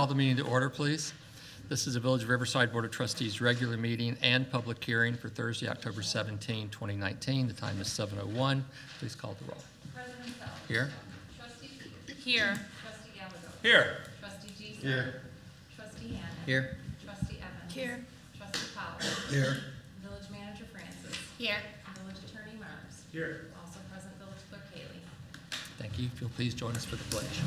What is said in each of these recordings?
the meeting to order, please. This is the Village of Riverside Board of Trustees regular meeting and public hearing for Thursday, October 17, 2019. The time is 7:01. Please call the roll. President Self. Here. Trustee Peters. Here. Trustee Gallagher. Here. Trustee Giese. Here. Trustee Hannan. Here. Trustee Evans. Here. Trustee Powell. Here. Village Manager Francis. Here. Village Attorney Mars. Here. Also present Village Clerk Haley. Thank you. If you'll please join us for the pledge.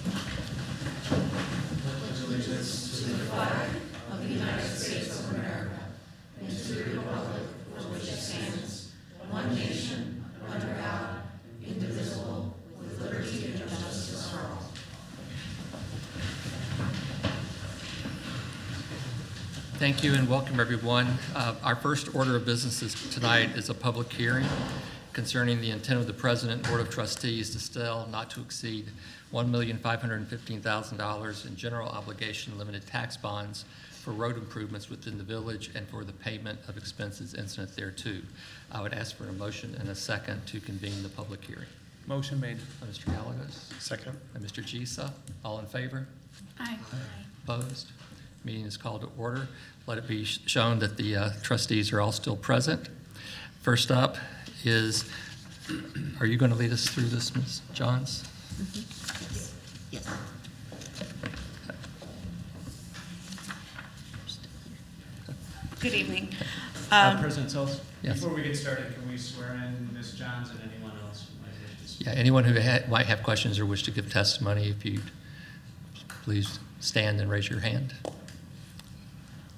Thank you and welcome, everyone. Our first order of business tonight is a public hearing concerning the intent of the President and Board of Trustees to sell not to exceed $1,515,000 in general obligation limited tax bonds for road improvements within the village and for the payment of expenses incident thereto. I would ask for a motion and a second to convene the public hearing. Motion made. By Mr. Gallagher. Second. By Mr. Giese. All in favor? Aye. Opposed? Meeting is called to order. Let it be shown that the trustees are all still present. First up is, are you going to lead us through this, Ms. Johns? Yes. Good evening. President Sells, Yes. before we get started, can we swear in Ms. Johns and anyone else who might wish to speak? Yeah, anyone who might have questions or wish to give testimony, if you please stand and raise your hand.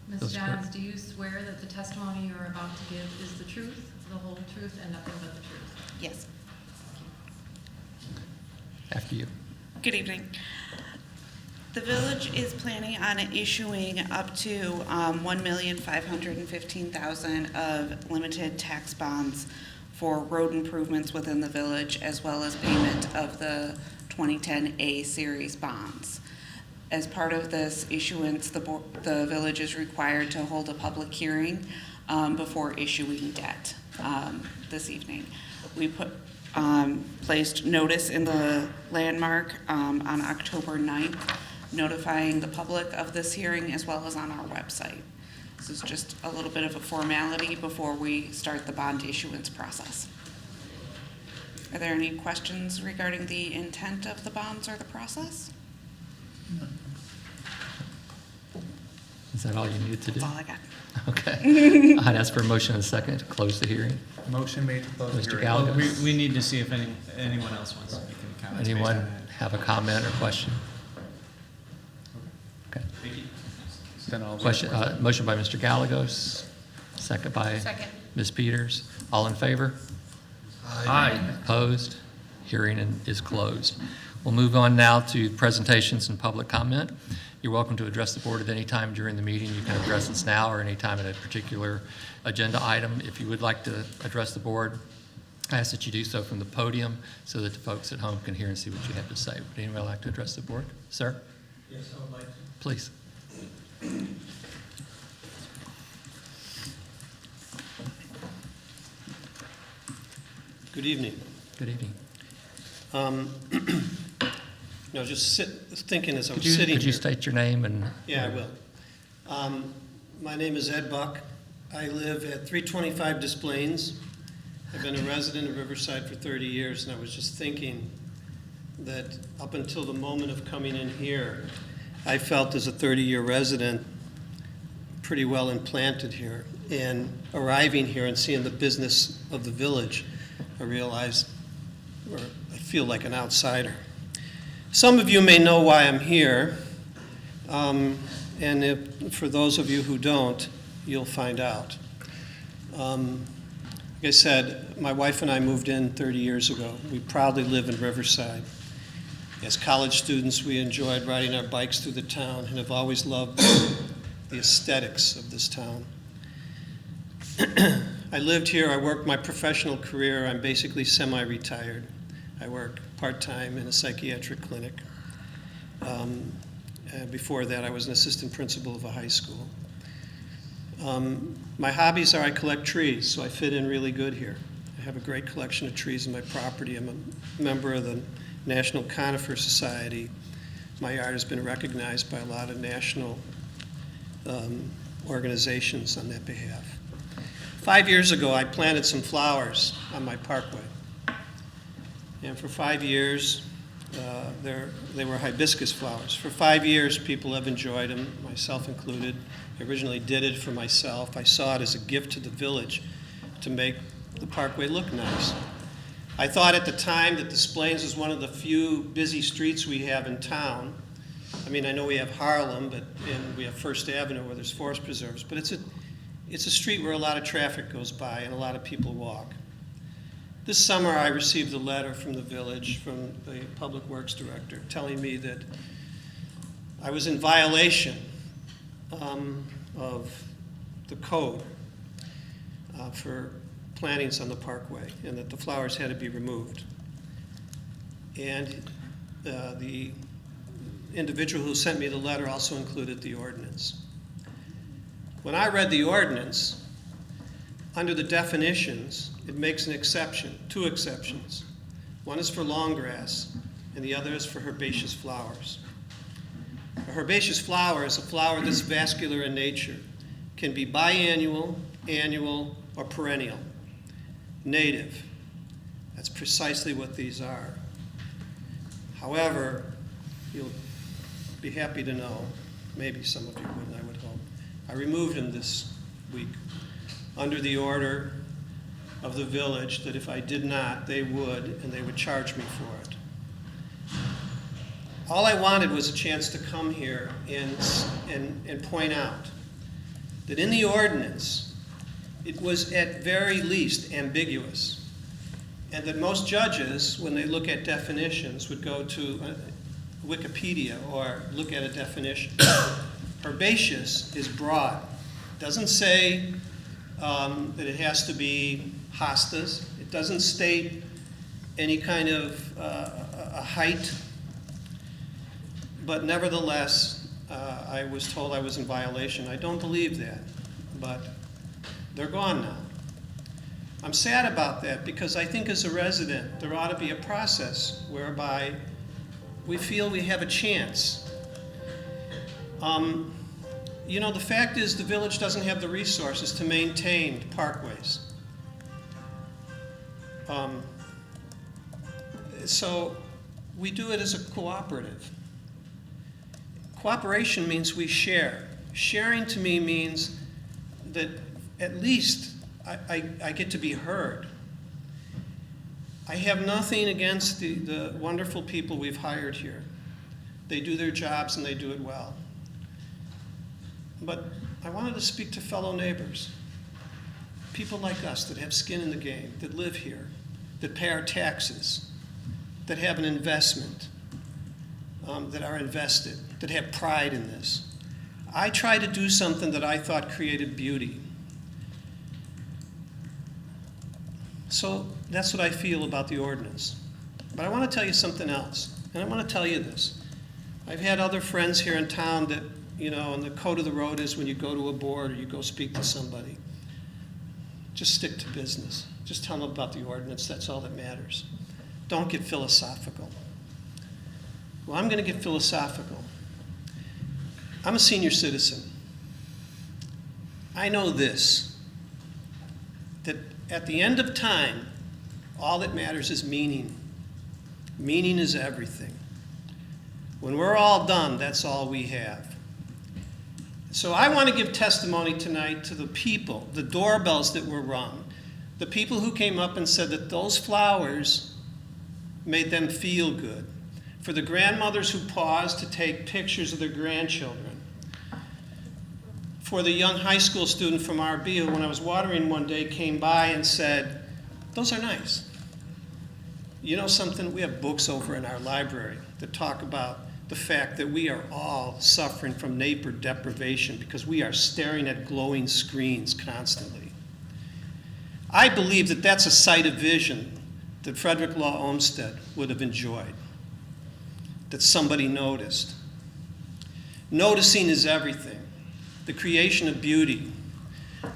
Ms. Those Johns, do you swear that the testimony you are about to give is the truth, the whole truth, and nothing but the truth? Yes. After you. Good evening. The village is planning on issuing up to $1,515,000 of limited tax bonds for road improvements within the village, as well as payment of the 2010 A Series bonds. As part of this issuance, the village is required to hold a public hearing before issuing debt this evening. We placed notice in the landmark on October 9th, notifying the public of this hearing as well as on our website. This is just a little bit of a formality before we start the bond issuance process. Are there any questions regarding the intent of the bonds or the process? Is that all you needed to do? That's all I got. Okay. I'd ask for a motion and a second to close the hearing. Motion made to close the Mr. hearing. Gallagher. Well, we need to see if anyone else wants to make any comments. based on Anyone that. have a comment or question? Okay. Thank you. Then I'll Question, motion by Mr. Gallegos, second by Ms. Peters. All in favor? Aye. Opposed? Hearing is closed. We'll move on now to presentations and public comment. You're welcome to address the board at any time during the meeting. You can address us now or any time at a particular agenda item. If you would like to address the board, I ask that you do so from the podium so that the folks at home can hear and see what you have to say. Would anyone like to address the board? Sir? Yes, I would like to. Please. Good evening. Good evening. Just thinking as I was Could sitting you here. state your name and? Yeah, I will. My name is Ed Buck. I live at 325 Des Plaines. I've been a resident of Riverside for 30 years, and I was just thinking that up until the moment of coming in here, I felt as a 30-year resident pretty well implanted here. And arriving here and seeing the business of the village, I realized, or I feel like an outsider. Some of you may know why I'm here, and for those of you who don't, you'll find out. Like I said, my wife and I moved in 30 years ago. We proudly live in Riverside. As college students, we enjoyed riding our bikes through the town and have always loved the aesthetics of this town. I lived here. I worked my professional career. I'm basically semi-retired. I work part-time in a psychiatric clinic. Before that, I was an assistant principal of a high school. My hobbies are I collect trees, so I fit in really good here. I have a great collection of trees on my property. I'm a member of the National Conifer Society. my art has been recognized by a lot of national organizations on that behalf. 5 years ago, I planted some flowers on my parkway. And for 5 years, they were hibiscus flowers. For 5 years, people have enjoyed them, myself included. I originally did it for myself. I saw it as a gift to the village to make the parkway look nice. I thought at the time that Desplaines was one of the few busy streets we have in town. I mean, I know we have Harlem, and we have First Avenue where there's forest preserves, but it's a street where a lot of traffic goes by and a lot of people walk. This summer, I received a letter from the village, from the Public Works Director, telling me that I was in violation of the code for plantings on the parkway, and that the flowers had to be removed. And the individual who sent me the letter also included the ordinance. When I read the ordinance, under the definitions, it makes an exception, 2 exceptions. One is for long grass, and the other is for herbaceous flowers. A herbaceous flower is a flower that's vascular in nature, can be biannual, annual, or perennial. Native. That's precisely what these are. However, you'll be happy to know, maybe some of you would, I would hope, I removed them this week under the order of the village that if I did not, they would, and they would charge me for it. All I wanted was a chance to come here and point out that in the ordinance, it was at very least ambiguous, and that most judges, when they look at definitions, would go to Wikipedia or look at a definition. Herbaceous is broad. It doesn't say that it has to be hostas. It doesn't state any kind of a height. But nevertheless, I was told I was in violation. I don't believe that, but they're gone now. I'm sad about that because I think as a resident, there ought to be a process whereby we feel we have a chance. You know, the fact is the village doesn't have the resources to maintain parkways. So we do it as a cooperative. Cooperation means we share. Sharing to me means that at least I get to be heard. I have nothing against the wonderful people we've hired here. They do their jobs and they do it well. But I wanted to speak to fellow neighbors, people like us that have skin in the game, that live here, that pay our taxes, that have an investment, that are invested, that have pride in this. I tried to do something that I thought created beauty. So that's what I feel about the ordinance. But I want to tell you something else, and I want to tell you this. I've had other friends here in town that, you know, and the code of the road is when you go to a board or you go speak to somebody, just stick to business. Just tell them about the ordinance. That's all that matters. Don't get philosophical. Well, I'm going to get philosophical. I'm a senior citizen. I know this, that at the end of time, all that matters is meaning. Meaning is everything. When we're all done, that's all we have. So I want to give testimony tonight to the people, the doorbells that were rung, the people who came up and said that those flowers made them feel good, for the grandmothers who paused to take pictures of their grandchildren, for the young high school student from RB who, when I was watering one day, came by and said, "Those are nice." You know something? We have books over in our library that talk about the fact that we are all suffering from neighbor deprivation because we are staring at glowing screens constantly. I believe that that's a sight of vision that Frederick Law Olmsted would have enjoyed, that somebody noticed. Noticing is everything, the creation of beauty.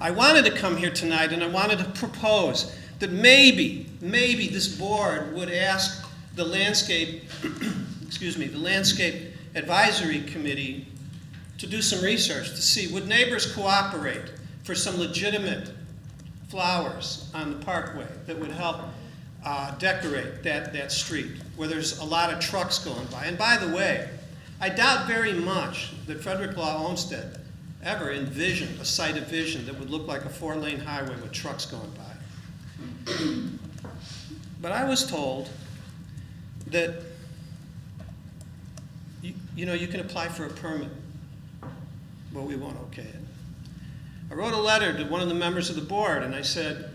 I wanted to come here tonight and I wanted to propose that maybe this board would ask the landscape, the landscape advisory committee to do some research to see, would neighbors cooperate for some legitimate flowers on the parkway that would help decorate that street where there's a lot of trucks going by. And by the way, I doubt very much that Frederick Law Olmsted ever envisioned a sight of vision that would look like a 4-lane highway with trucks going by. But I was told that you can apply for a permit, but we won't okay it. I wrote a letter to one of the members of the board and I said,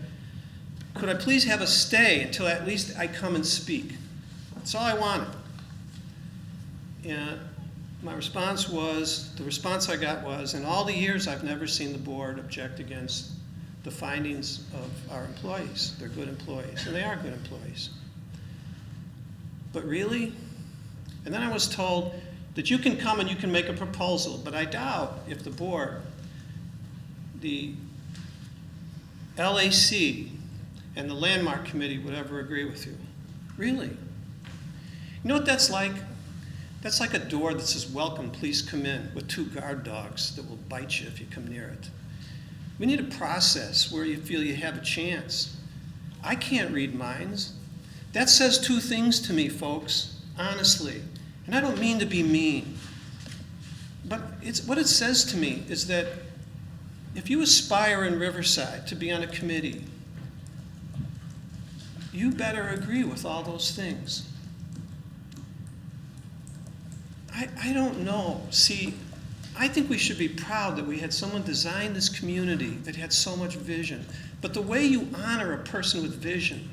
could I please have a stay until at least I come and speak? That's all I wanted. And my response was, the response I got was, in all the years I've never seen the board object against the findings of our employees. They're good employees, and they are good employees. But really? And then I was told that you can come and you can make a proposal, but I doubt if the board, the LAC, and the Landmark Committee would ever agree with you. Really? You know what that's like? That's like a door that says, welcome, please come in, with 2 guard dogs that will bite you if you come near it. We need a process where you feel you have a chance. I can't read minds. That says 2 things to me, folks, honestly. And I don't mean to be mean. But what it says to me is that if you aspire in Riverside to be on a committee, you better agree with all those things. I don't know. See, I think we should be proud that we had someone design this community that had so much vision. But the way you honor a person with vision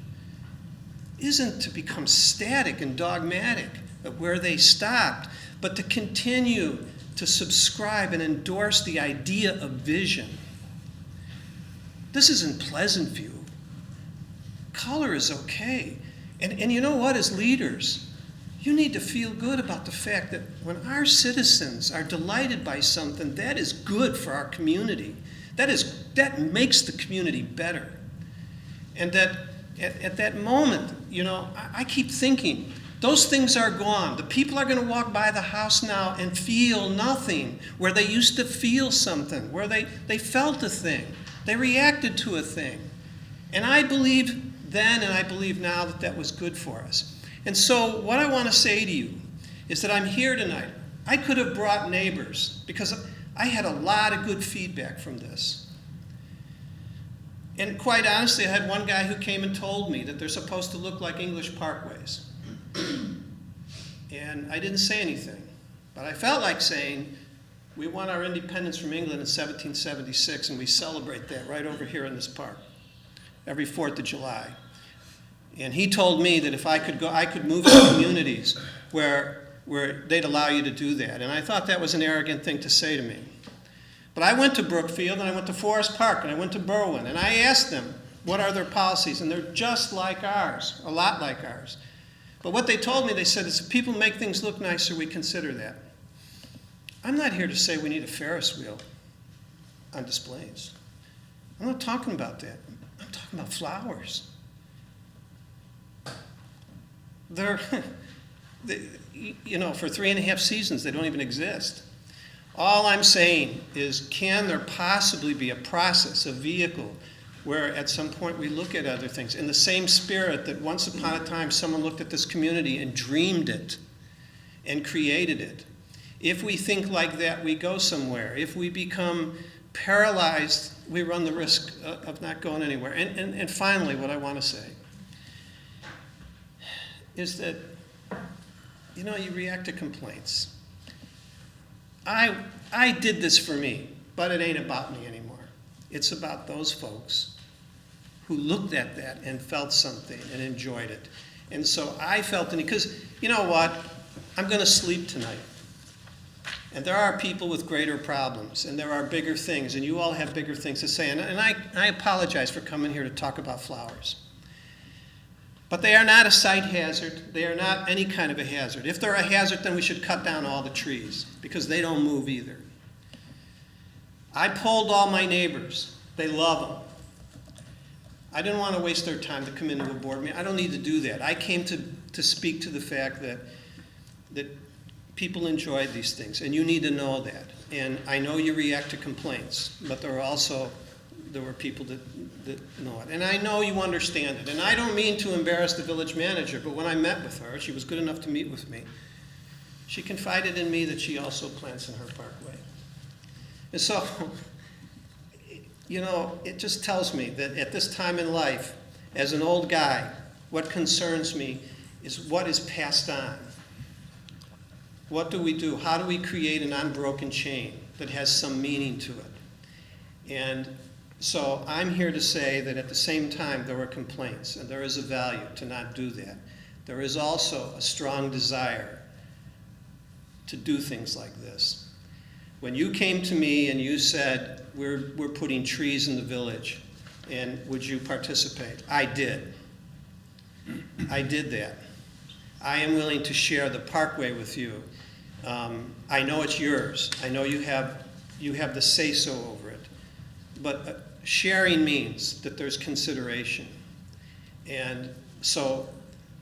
isn't to become static and dogmatic of where they stopped, but to continue to subscribe and endorse the idea of vision. This isn't Pleasantview. Color is okay. And you know what, as leaders, you need to feel good about the fact that when our citizens are delighted by something, that is good for our community. That makes the community better. And that at that moment, I keep thinking, those things are gone. The people are going to walk by the house now and feel nothing, where they used to feel something, where they felt a thing. They reacted to a thing. And I believe then and I believe now that that was good for us. And so what I want to say to you is that I'm here tonight. I could have brought neighbors because I had a lot of good feedback from this. And quite honestly, I had one guy who came and told me that they're supposed to look like English parkways. And I didn't say anything. But I felt like saying, we won our independence from England in 1776, and we celebrate that right over here in this park every 4th of July. And he told me that if I could go, I could move to communities where they'd allow you to do that. And I thought that was an arrogant thing to say to me. But I went to Brookfield, and I went to Forest Park, and I went to Berwyn, and I asked them, what are their policies? And they're just like ours, a lot like ours. But what they told me, they said, is if people make things look nicer, we consider that. I'm not here to say we need a Ferris wheel on displays. I'm not talking about that. I'm talking about flowers. For 3.5 seasons, they don't even exist. All I'm saying is, can there possibly be a process, a vehicle, where at some point we look at other things in the same spirit that once upon a time someone looked at this community and dreamed it and created it? If we think like that, we go somewhere. If we become paralyzed, we run the risk of not going anywhere. And finally, what I want to say is that, you react to complaints. I did this for me, but it ain't about me anymore. It's about those folks who looked at that and felt something and enjoyed it. And so I felt it, because you know what? I'm going to sleep tonight. And there are people with greater problems, and there are bigger things, and you all have bigger things to say. And I apologize for coming here to talk about flowers. But they are not a site hazard. They are not any kind of a hazard. If they're a hazard, then we should cut down all the trees, because they don't move either. I polled all my neighbors. They love them. I didn't want to waste their time to come into a board meeting. I don't need to do that. I came to speak to the fact that people enjoy these things, and you need to know that. And I know you react to complaints, but there were people that know it. And I know you understand it. And I don't mean to embarrass the village manager, but when I met with her, she was good enough to meet with me. She confided in me that she also plants in her parkway. And so, it just tells me that at this time in life, as an old guy, what concerns me is what is passed on. What do we do? How do we create an unbroken chain that has some meaning to it? And so I'm here to say that at the same time there were complaints, and there is a value to not do that. There is also a strong desire to do things like this. When you came to me and you said, we're putting trees in the village, and would you participate? I did. I did that. I am willing to share the parkway with you. I know it's yours. I know you have the say-so over it. But sharing means that there's consideration. And so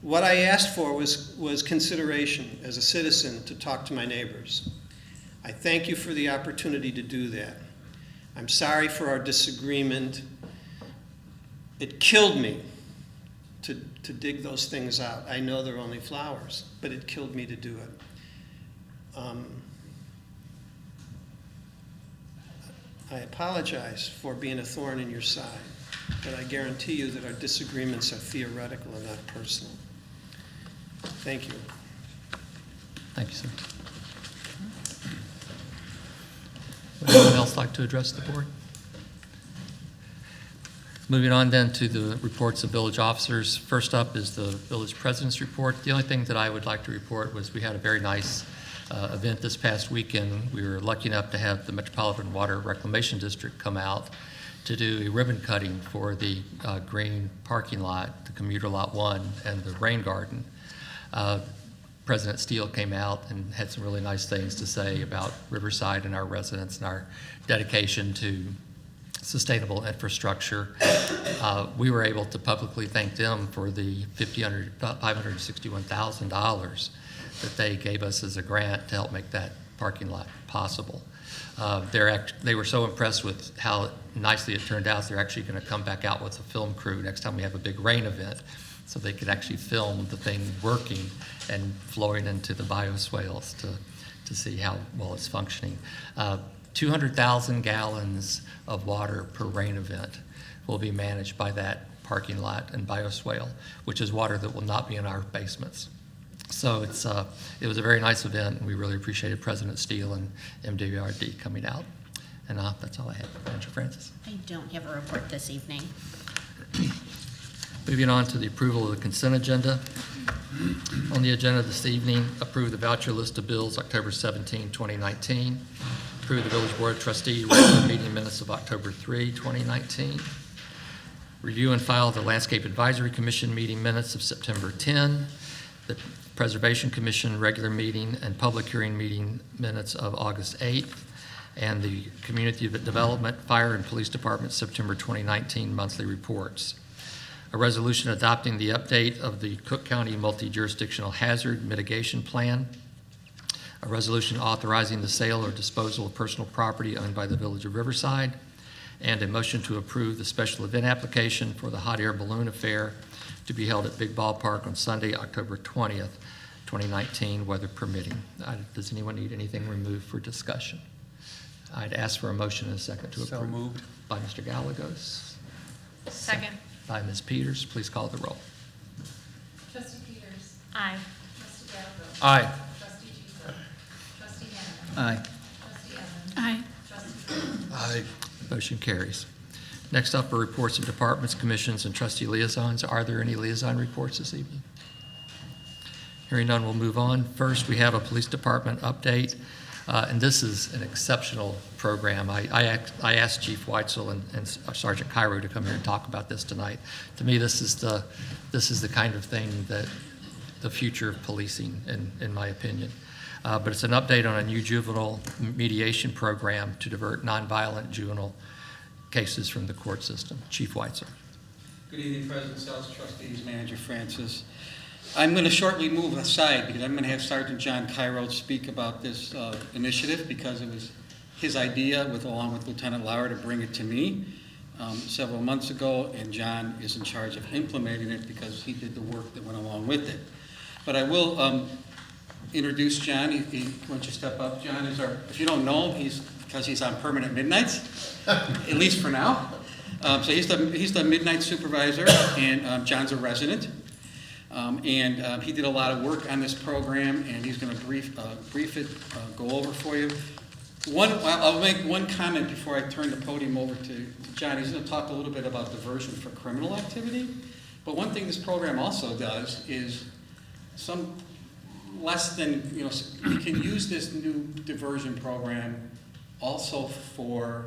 what I asked for was consideration as a citizen to talk to my neighbors. I thank you for the opportunity to do that. I'm sorry for our disagreement. It killed me to dig those things out. I know they're only flowers, but it killed me to do it. I apologize for being a thorn in your side, but I guarantee you that our disagreements are theoretical and not personal. Thank you. Thank you, sir. Would anyone else like to address the board? Moving on then to the reports of village officers. First up is the village president's report. The only thing that I would like to report was we had a very nice event this past weekend. We were lucky enough to have the Metropolitan Water Reclamation District come out to do a ribbon cutting for the green parking lot, the commuter lot 1, and the rain garden. President Steele came out and had some really nice things to say about Riverside and our residents and our dedication to sustainable infrastructure. We were able to publicly thank them for the $561,000 that they gave us as a grant to help make that parking lot possible. They were so impressed with how nicely it turned out, they're actually going to come back out with a film crew next time we have a big rain event, so they could actually film the thing working and flowing into the bioswales to see how well it's functioning. 200,000 gallons of water per rain event will be managed by that parking lot and bioswale, which is water that will not be in our basements. So it was a very nice event, and we really appreciated President Steele and MWRD coming out. And that's all I have. Manager Francis. I don't have a report this evening. Moving on to the approval of the consent agenda. On the agenda this evening, approve the voucher list of bills October 17, 2019. Approve the Village Board of Trustees regular meeting minutes of October 3, 2019. Review and file the Landscape Advisory Commission meeting minutes of September 10. The Preservation Commission regular meeting and public hearing meeting minutes of August 8th. And the Community Development, Fire, and Police Department September 2019 monthly reports. A resolution adopting the update of the Cook County Multi-Jurisdictional Hazard Mitigation Plan. A resolution authorizing the sale or disposal of personal property owned by the Village of Riverside. And a motion to approve the special event application for the Hot Air Balloon Affair to be held at Big Ballpark on Sunday, October 20th, 2019, weather permitting. Does anyone need anything removed for discussion? I'd ask for a motion and a second to approve. So moved. By Mr. Gallegos. Second. By Ms. Peters. Please call the roll. Trustee Peters. Aye. Trustee Gallagher. Aye. Trustee Giesman. Trustee Hanneman. Aye. Trustee Evans. Aye. Trustee Burns. Aye. Motion carries. Next up are reports of departments, commissions, and trustee liaisons. Are there any liaison reports this evening? Hearing none, we'll move on. First, we have a police department update. And this is an exceptional program. I asked Chief Weitzel and Sergeant Cairo to come here and talk about this tonight. To me, this is the kind of thing that the future of policing, in my opinion. But it's an update on a new juvenile mediation program to divert nonviolent juvenile cases from the court system. Chief Weitzel. Good evening, President Sells, Trustees, Manager Francis. I'm going to shortly move aside because I'm going to have Sergeant John Cairo speak about this initiative because it was his idea along with Lieutenant Lauer to bring it to me several months ago, and John is in charge of implementing it because he did the work that went along with it. But I will introduce John. Why don't you step up? John is if you don't know him, he's on permanent midnights, at least for now. So he's the midnight supervisor, and John's a resident. And he did a lot of work on this program, and he's going to brief it, go over for you. I'll make one comment before I turn the podium over to John. He's going to talk a little bit about diversion for criminal activity. But one thing this program also does is some less than, you can use this new diversion program also for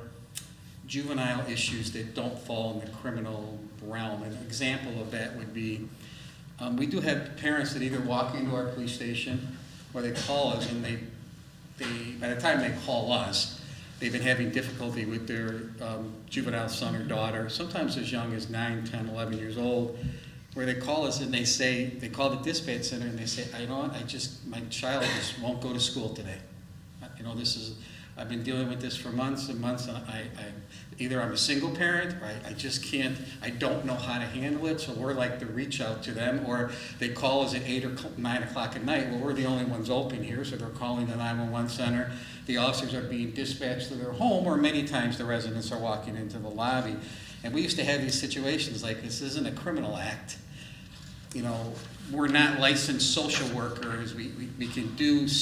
juvenile issues that don't fall in the criminal realm. An example of that would be, we do have parents that either walk into our police station or they call us, and they by the time they call us, they've been having difficulty with their juvenile son or daughter, sometimes as young as 9, 10, 11 years old, where they call us and they call the dispatch center and they say, you know what, my child just won't go to school today. I've been dealing with this for months and months, and either I'm a single parent, or I just can't, I don't know how to handle it, so we're like to reach out to them, or they call us at 8 or 9 o'clock at night. Well, we're the only ones open here, so they're calling the 911 center. The officers are being dispatched to their home, or many times the residents are walking into the lobby. And we used to have these situations like, this isn't a criminal act. We're not licensed social workers. We can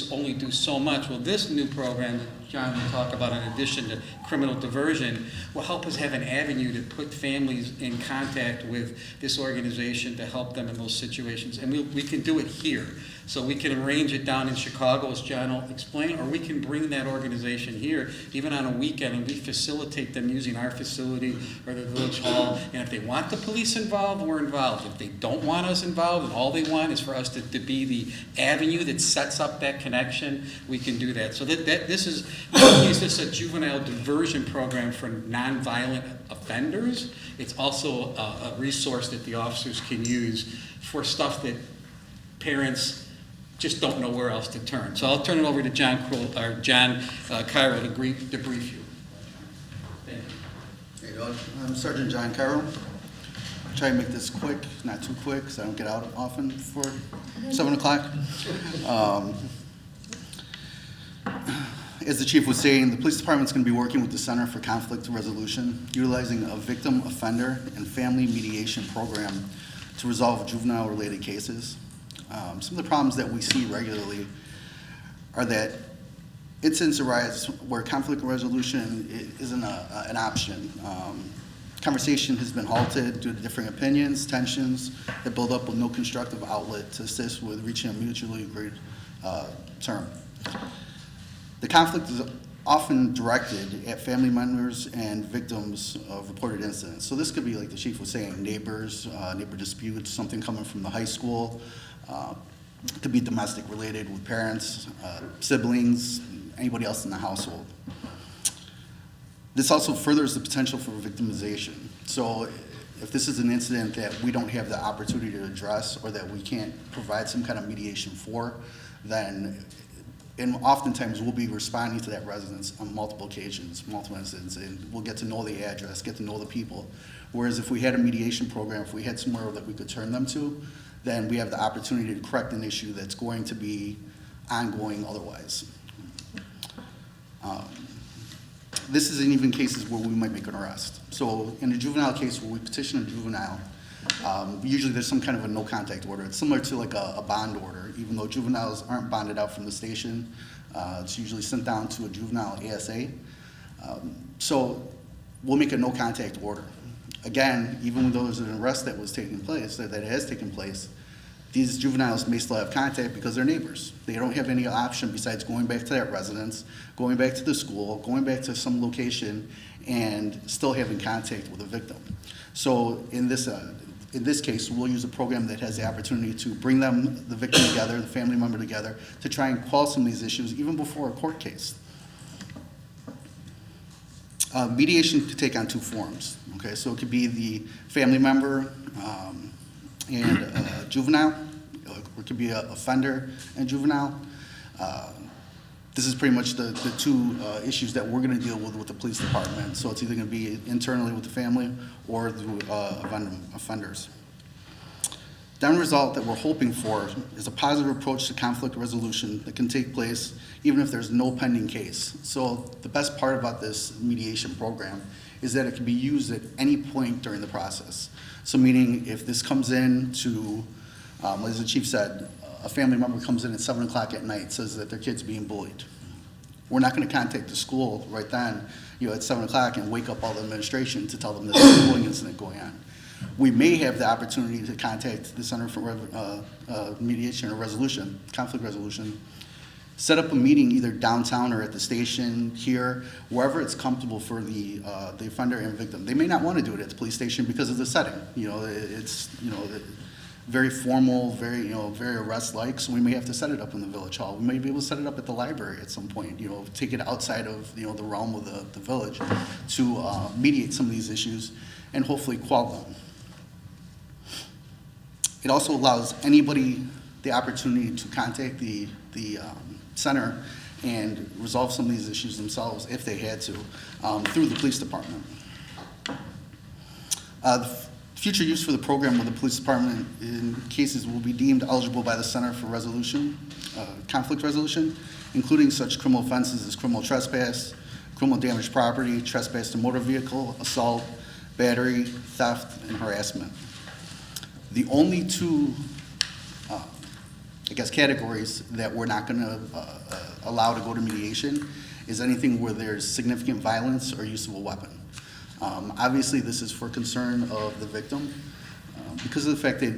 only do so much. Well, this new program that John will talk about, in addition to criminal diversion, will help us have an avenue to put families in contact with this organization to help them in those situations. And we can do it here. So we can arrange it down in Chicago, as John will explain, or we can bring that organization here, even on a weekend, and we facilitate them using our facility or the village hall. And if they want the police involved, we're involved. If they don't want us involved, and all they want is for us to be the avenue that sets up that connection, we can do that. So this is a juvenile diversion program for nonviolent offenders. It's also a resource that the officers can use for stuff that parents just don't know where else to turn. So I'll turn it over to John Cairo to brief you. Thank you. Hey, Doug. I'm Sergeant John Cairo. I'll try to make this quick, not too quick, because I don't get out often before 7 o'clock. As the chief was saying, the police department's going to be working with the Center for Conflict Resolution, utilizing a victim, offender, and family mediation program to resolve juvenile-related cases. Some of the problems that we see regularly are that incidents arise where conflict resolution isn't an option. Conversation has been halted due to differing opinions, tensions that build up with no constructive outlet to assist with reaching a mutually agreed term. The conflict is often directed at family members and victims of reported incidents. So this could be, like the chief was saying, neighbors, neighbor disputes, something coming from the high school. It could be domestic related with parents, siblings, anybody else in the household. This also furthers the potential for victimization. So if this is an incident that we don't have the opportunity to address or that we can't provide some kind of mediation for, then and oftentimes we'll be responding to that residence on multiple occasions, multiple incidents, and we'll get to know the address, get to know the people. Whereas if we had a mediation program, if we had somewhere that we could turn them to, then we have the opportunity to correct an issue that's going to be ongoing otherwise. This is in even cases where we might make an arrest. So in a juvenile case where we petition a juvenile, usually there's some kind of a no contact order. It's similar to like a bond order, even though juveniles aren't bonded out from the station. It's usually sent down to a juvenile ASA. So we'll make a no contact order. Again, even though there's an arrest that was taking place, that has taken place, these juveniles may still have contact because they're neighbors. They don't have any option besides going back to that residence, going back to the school, going back to some location, and still having contact with the victim. So in this case, we'll use a program that has the opportunity to bring them, the victim together, the family member together, to try and quell some of these issues even before a court case. Mediation could take on two forms. Okay, so it could be the family member and juvenile. It could be a offender and juvenile. This is pretty much the two issues that we're going to deal with the police department. So it's either going to be internally with the family or through offenders. The end result that we're hoping for is a positive approach to conflict resolution that can take place even if there's no pending case. So the best part about this mediation program is that it can be used at any point during the process. So meaning if this comes in to, as the chief said, a family member comes in at 7 o'clock at night, says that their kid's being bullied. We're not going to contact the school right then, at 7 o'clock and wake up all the administration to tell them that there's a bullying incident going on. We may have the opportunity to contact the Center for Mediation or Resolution, Conflict Resolution, set up a meeting either downtown or at the station here, wherever it's comfortable for the offender and victim. They may not want to do it at the police station because of the setting. It's very formal, very arrest-like. So we may have to set it up in the village hall. We may be able to set it up at the library at some point. Take it outside of the realm of the village to mediate some of these issues and hopefully quell them. It also allows anybody the opportunity to contact the center and resolve some of these issues themselves if they had to through the police department. The future use for the program with the police department in cases will be deemed eligible by the Center for Resolution, Conflict Resolution, including such criminal offenses as criminal trespass, criminal damaged property, trespass to motor vehicle, assault, battery, theft, and harassment. The only two, categories that we're not going to allow to go to mediation is anything where there's significant violence or use of a weapon. Obviously, this is for concern of the victim because of the fact that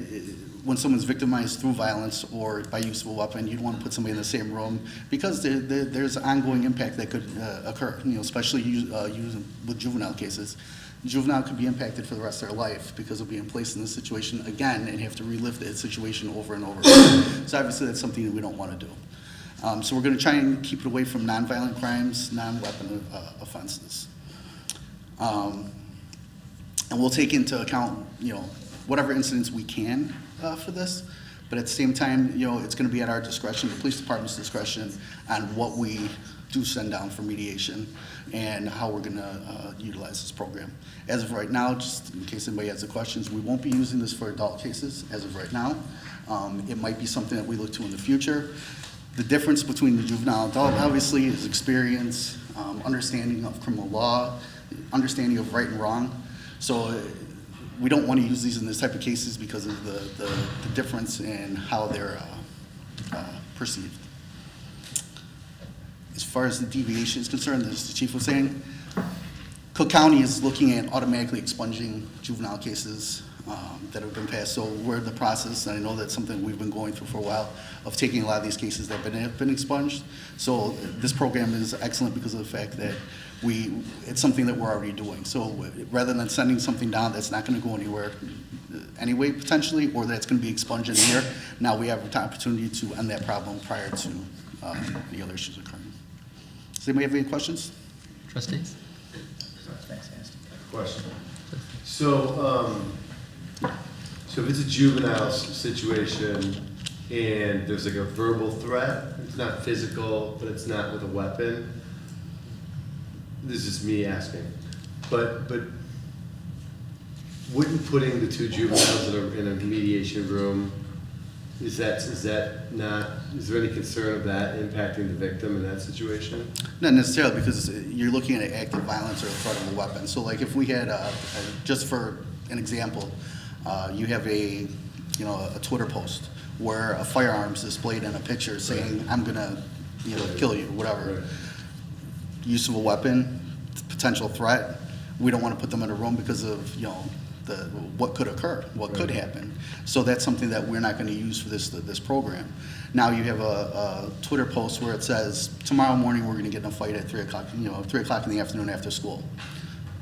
when someone's victimized through violence or by use of a weapon, you'd want to put somebody in the same room because there's ongoing impact that could occur, especially with juvenile cases. Juvenile could be impacted for the rest of their life because of being placed in this situation again and have to relive that situation over and over again. So obviously that's something that we don't want to do. So we're going to try and keep it away from nonviolent crimes, non-weapon offenses. And we'll take into account, whatever incidents we can for this, but at the same time, it's going to be at our discretion, the police department's discretion, on what we do send down for mediation and how we're going to utilize this program. As of right now, just in case anybody has any questions, we won't be using this for adult cases as of right now. It might be something that we look to in the future. The difference between the juvenile and adult, obviously, is experience, understanding of criminal law, understanding of right and wrong. So we don't want to use these in this type of cases because of the difference in how they're perceived. As far as the deviation is concerned, as the chief was saying, Cook County is looking at automatically expunging juvenile cases that have been passed. So we're in the process, and I know that's something we've been going through for a while, of taking a lot of these cases that have been expunged. So this program is excellent because of the fact that it's something that we're already doing. So rather than sending something down that's not going to go anywhere anyway, potentially, or that's going to be expunged in a year, now we have an opportunity to end that problem prior to the other issues occurring. Does anybody have any questions? Trustees? Question. So if it's a juvenile situation and there's like a verbal threat, it's not physical, but it's not with a weapon. This is me asking, but wouldn't putting the two juveniles in a mediation room, is there any concern of that impacting the victim in that situation? Not necessarily, because you're looking at active violence or the threat of a weapon. So like if we had, just for an example, you have a Twitter post where a firearm's displayed in a picture saying, I'm gonna kill you, whatever. Right. Use of a weapon, potential threat, we don't want to put them in a room because of, what could occur, what could happen. So that's something that we're not going to use for this program. Now you have a Twitter post where it says, tomorrow morning we're going to get in a fight at 3 o'clock, 3 o'clock in the afternoon after school.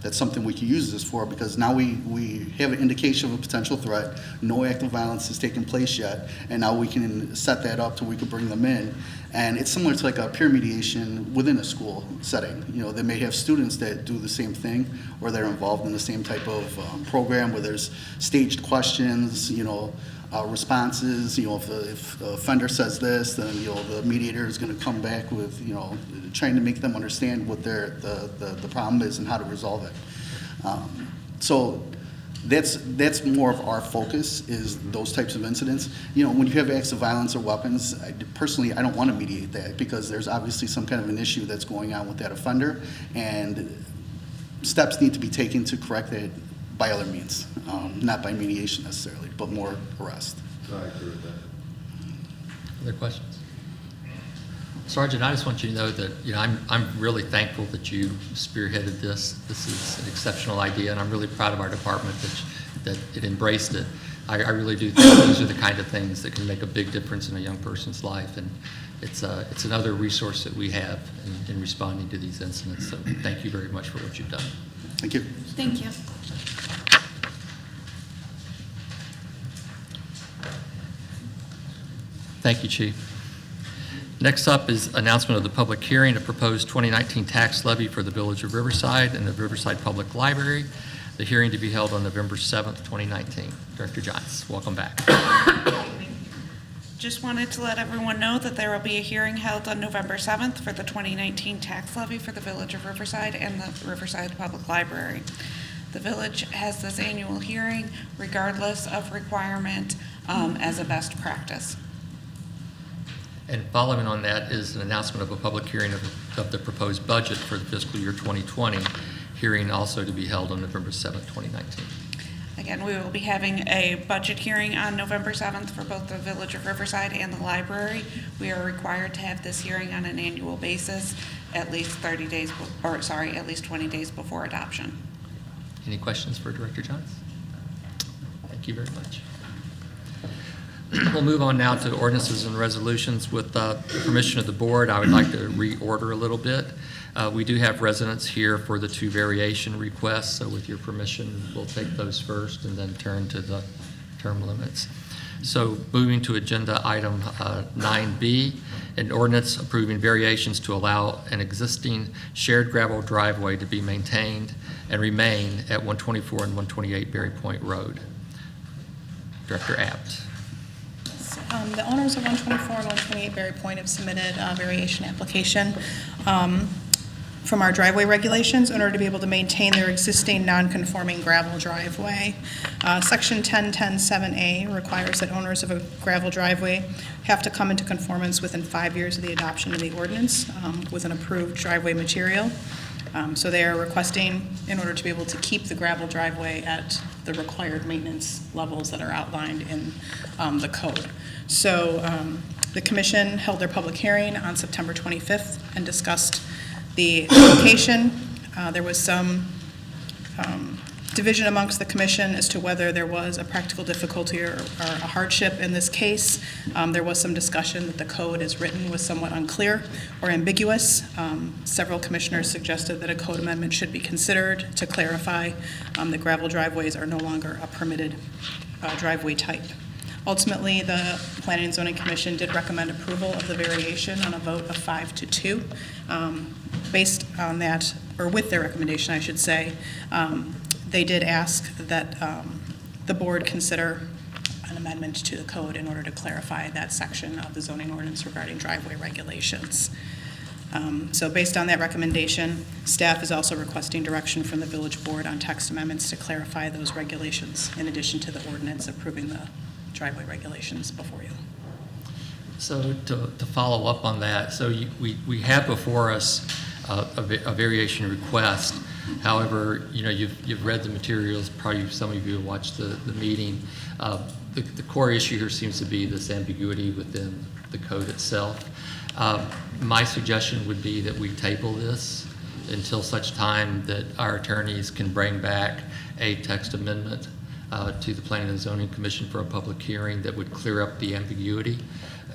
That's something we can use this for because now we have an indication of a potential threat. No active violence has taken place yet, and now we can set that up so we can bring them in. And it's similar to like a peer mediation within a school setting. They may have students that do the same thing, or they're involved in the same type of program where there's staged questions, responses. If the offender says this, then, the mediator is going to come back with, trying to make them understand what the problem is and how to resolve it. So that's more of our focus, is those types of incidents. When you have acts of violence or weapons, personally, I don't want to mediate that, because there's obviously some kind of an issue that's going on with that offender, and steps need to be taken to correct it by other means, not by mediation necessarily, but more arrest. I agree with that. Other questions? Sergeant, I just want you to know that, I'm really thankful that you spearheaded this. This is an exceptional idea, and I'm really proud of our department that it embraced it. I really do think these are the kind of things that can make a big difference in a young person's life, and it's another resource that we have in responding to these incidents. So thank you very much for what you've done. Thank you. Thank you. Thank you, Chief. Next up is announcement of the public hearing, a proposed 2019 tax levy for the Village of Riverside and the Riverside Public Library. The hearing to be held on November 7th, 2019. Director Johns, welcome back. Just wanted to let everyone know that there will be a hearing held on November 7th for the 2019 tax levy for the Village of Riverside and the Riverside Public Library. The village has this annual hearing regardless of requirement as a best practice. And following on that is an announcement of a public hearing of the proposed budget for the fiscal year 2020, hearing also to be held on November 7th, 2019. Again, we will be having a budget hearing on November 7th for both the Village of Riverside and the library. We are required to have this hearing on an annual basis at least 30 days, at least 20 days before adoption. Any questions for Director Johns? Thank you very much. We'll move on now to ordinances and resolutions. With permission of the board, I would like to reorder a little bit. We do have residents here for the two variation requests, so with your permission, we'll take those first and then turn to the term limits. So moving to agenda item 9B, an ordinance approving variations to allow an existing shared gravel driveway to be maintained and remain at 124 and 128 Berry Point Road. Director Abt. The owners of 124 and 128 Berry Point have submitted a variation application from our driveway regulations in order to be able to maintain their existing non-conforming gravel driveway. Section 1010-7A requires that owners of a gravel driveway have to come into conformance within 5 years of the adoption of the ordinance with an approved driveway material. So they are requesting, in order to be able to keep the gravel driveway at the required maintenance levels that are outlined in the code. So the commission held their public hearing on September 25th and discussed the application. There was some division amongst the commission as to whether there was a practical difficulty or a hardship in this case. There was some discussion that the code as written was somewhat unclear or ambiguous. Several commissioners suggested that a code amendment should be considered to clarify that gravel driveways are no longer a permitted driveway type. Ultimately, the Planning and Zoning Commission did recommend approval of the variation on a vote of 5-2. Based on that, or with their recommendation, I should say, they did ask that the board consider an amendment to the code in order to clarify that section of the zoning ordinance regarding driveway regulations. So based on that recommendation, staff is also requesting direction from the village board on text amendments to clarify those regulations in addition to the ordinance approving the driveway regulations before you. So to follow up on that, so we have before us a variation request. However, you've read the materials, probably some of you have watched the meeting. The core issue here seems to be this ambiguity within the code itself. My suggestion would be that we table this until such time that our attorneys can bring back a text amendment to the Planning and Zoning Commission for a public hearing that would clear up the ambiguity.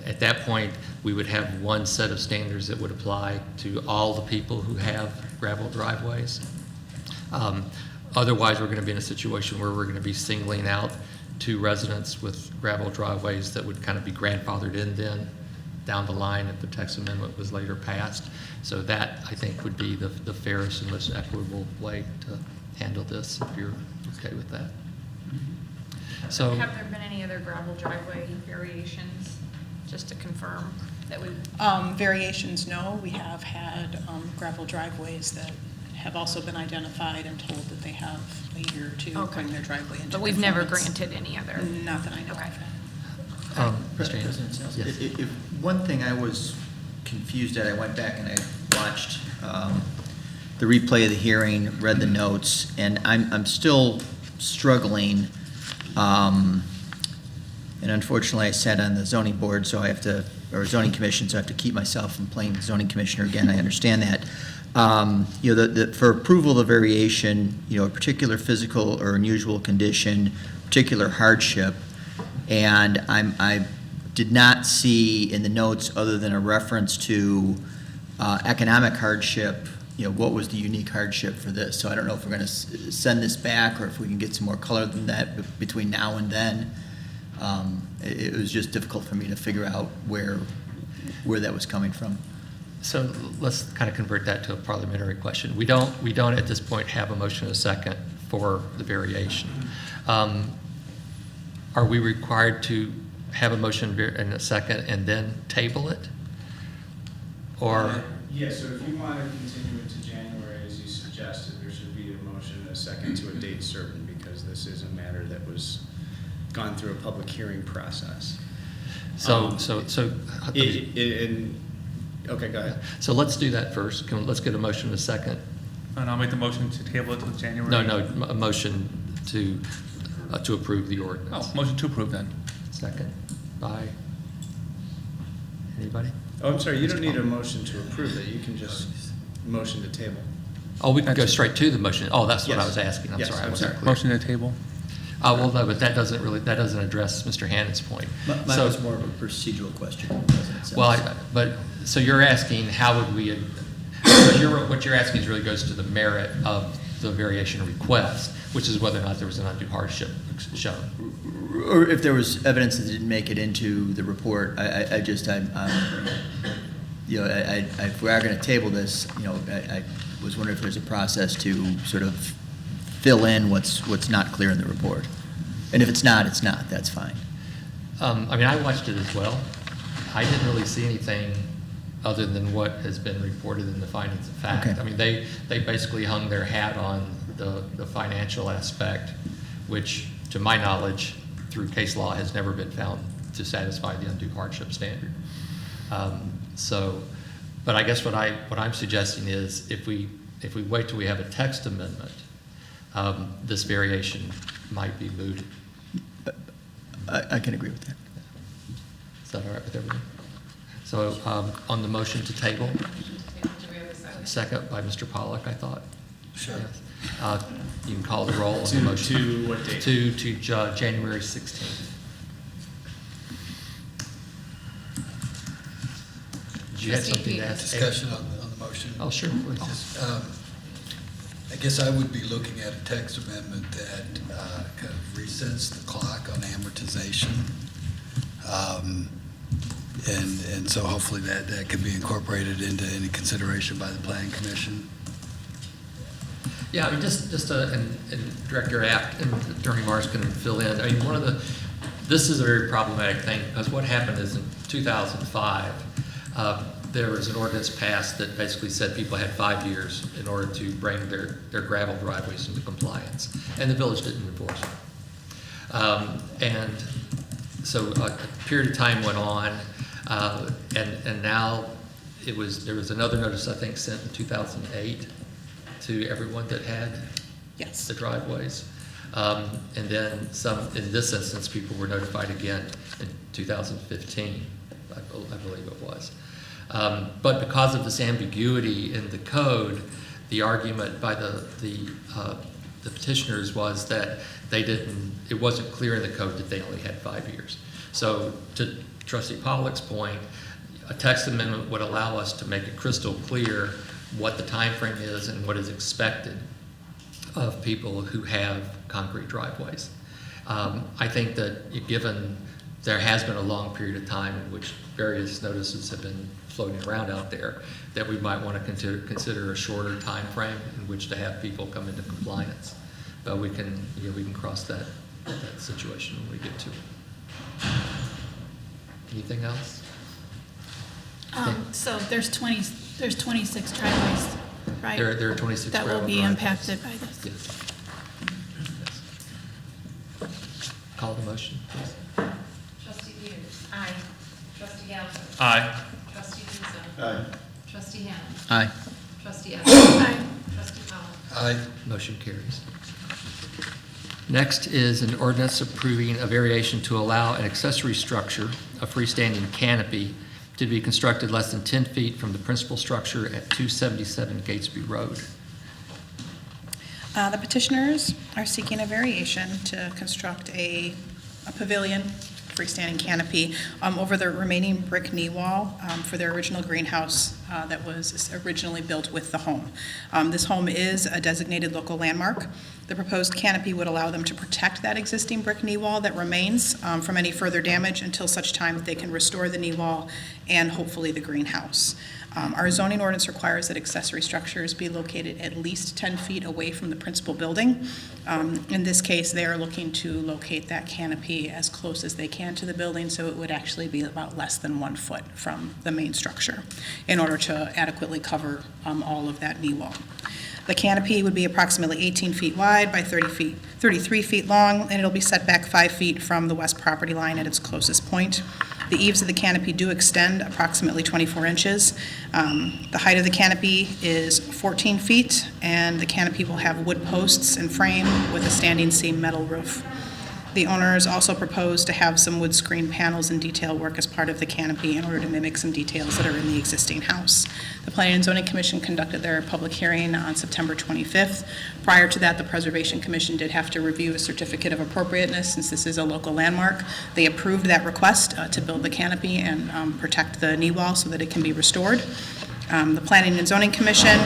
At that point, we would have one set of standards that would apply to all the people who have gravel driveways. Otherwise, we're going to be in a situation where we're going to be singling out two residents with gravel driveways that would kind of be grandfathered in then down the line if the text amendment was later passed. So that, I think, would be the fairest and most equitable way to handle this, if you're okay with that. So, Have there been any any other gravel driveway variations, just to confirm that we, Variations, no. We have had gravel driveways that have also been identified and told that they have a year to Okay. bring their driveway into but we've never conformance. granted any other. Not that I know Okay. of. Mr. Anderson? President Sales, Yes. if one thing I was confused at, I went back and I watched the replay of the hearing, read the notes, and I'm still struggling. And unfortunately, I sat on the zoning board, so I have to, or zoning commission, so I have to keep myself from playing zoning commissioner again. I understand that. You know, for approval of the variation, you know, a particular physical or unusual condition, particular hardship, and I did not see in the notes, other than a reference to economic hardship, you know, what was the unique hardship for this? So I don't know if we're going to send this back or if we can get some more color than that between now and then. It was just difficult for me to figure out where that was coming from. So let's kind of convert that to a parliamentary question. We don't at this point have a motion and a second for the variation. Are we required to have a motion and a second and then table it? Or, Yeah, so if you want to continue it to January, as you suggested, there should be a motion and a second to a date certain, because this is a matter that was gone through a public hearing process. Okay, go ahead. so let's do that first. Let's get a motion and a second. And I'll make the motion to table it till January. No, a motion to approve the ordinance. Oh, motion to approve then. Second by anybody? Oh, I'm sorry, you don't need a motion to approve it, you can just motion to table. Oh, we can go straight to the motion. Oh, that's what I Yes. was asking. I'm Yes, sorry, I I'm wasn't sorry. clear. Motion to table. Well, no, but that doesn't address Mr. Hannon's point. Mine So- was more of a procedural question. President Sales. Well, so you're asking, how would we, what you're asking is really goes to the merit of the variation request, which is whether or not there was an undue hardship shown. Or if there was evidence that didn't make it into the report, you know, if we are going to table this, you know, I was wondering if there's a process to sort of fill in what's not clear in the report. And if it's not, it's not, that's fine. I mean, I watched it as well. I didn't really see anything other than what has been reported in the findings of fact. Okay. I mean, they basically hung their hat on the financial aspect, which, to my knowledge, through case law, has never been found to satisfy the undue hardship standard. But I guess what I'm suggesting is if we wait till we have a text amendment, this variation might be mooted. I can agree with that. Is that all right with everyone? So on the motion to table, Do we have a second? second by Mr. Pollack, I thought. Sure. Yes. You can call the roll on the motion. To what date? To January 16th. Did you have something to ask? Discussion on the motion. Oh, sure, please. I guess I would be looking at a text amendment that kind of resets the clock on amortization. And so hopefully that could be incorporated into any consideration by the planning commission. Yeah, I mean, and Director Apt and Attorney Mars can fill in. I mean, this is a very problematic thing, because what happened is in 2005, there was an ordinance passed that basically said people had 5 years in order to bring their gravel driveways into compliance, and the village didn't enforce it. And so a period of time went on, and now there was another notice, I think, sent in 2008 to everyone that had Yes. the driveways. And then in this instance, people were notified again in 2015, I believe it was. But because of this ambiguity in the code, the argument by the petitioners was that it wasn't clear in the code that they only had 5 years. So to Trustee Pollack's point, a text amendment would allow us to make it crystal clear what the time frame is and what is expected of people who have concrete driveways. I think that given there has been a long period of time in which various notices have been floating around out there, that we might want to consider a shorter time frame in which to have people come into compliance. But we can cross that situation when we get to it. Anything else? So there's 26 driveways, right? There are 26 that will gravel be driveways. impacted by this. Yes. Call the motion, please. Trustee Peters. Aye. Trustee Gallagher. Aye. Trustee Giza. Aye. Trustee Hammond. Aye. Trustee Evans. Aye. Trustee Powell. Aye. Motion carries. Next is an ordinance approving a variation to allow an accessory structure, a freestanding canopy, to be constructed less than 10 feet from the principal structure at 277 Gatesby Road. The petitioners are seeking a variation to construct a pavilion, freestanding canopy, over the remaining brick knee wall for their original greenhouse that was originally built with the home. This home is a designated local landmark. The proposed canopy would allow them to protect that existing brick knee wall that remains from any further damage until such time that they can restore the knee wall and hopefully the greenhouse. Our zoning ordinance requires that accessory structures be located at least 10 feet away from the principal building. In this case, they are looking to locate that canopy as close as they can to the building, so it would actually be about less than 1 foot from the main structure in order to adequately cover all of that knee wall. The canopy would be approximately 18 feet wide by 33 feet long, and it'll be set back 5 feet from the west property line at its closest point. The eaves of the canopy do extend approximately 24 inches. The height of the canopy is 14 feet, and the canopy will have wood posts and frame with a standing seam metal roof. The owners also propose to have some wood screen panels and detail work as part of the canopy in order to mimic some details that are in the existing house. The Planning and Zoning Commission conducted their public hearing on September 25th. Prior to that, the Preservation Commission did have to review a certificate of appropriateness since this is a local landmark. They approved that request to build the canopy and protect the knee wall so that it can be restored. The Planning and Zoning Commission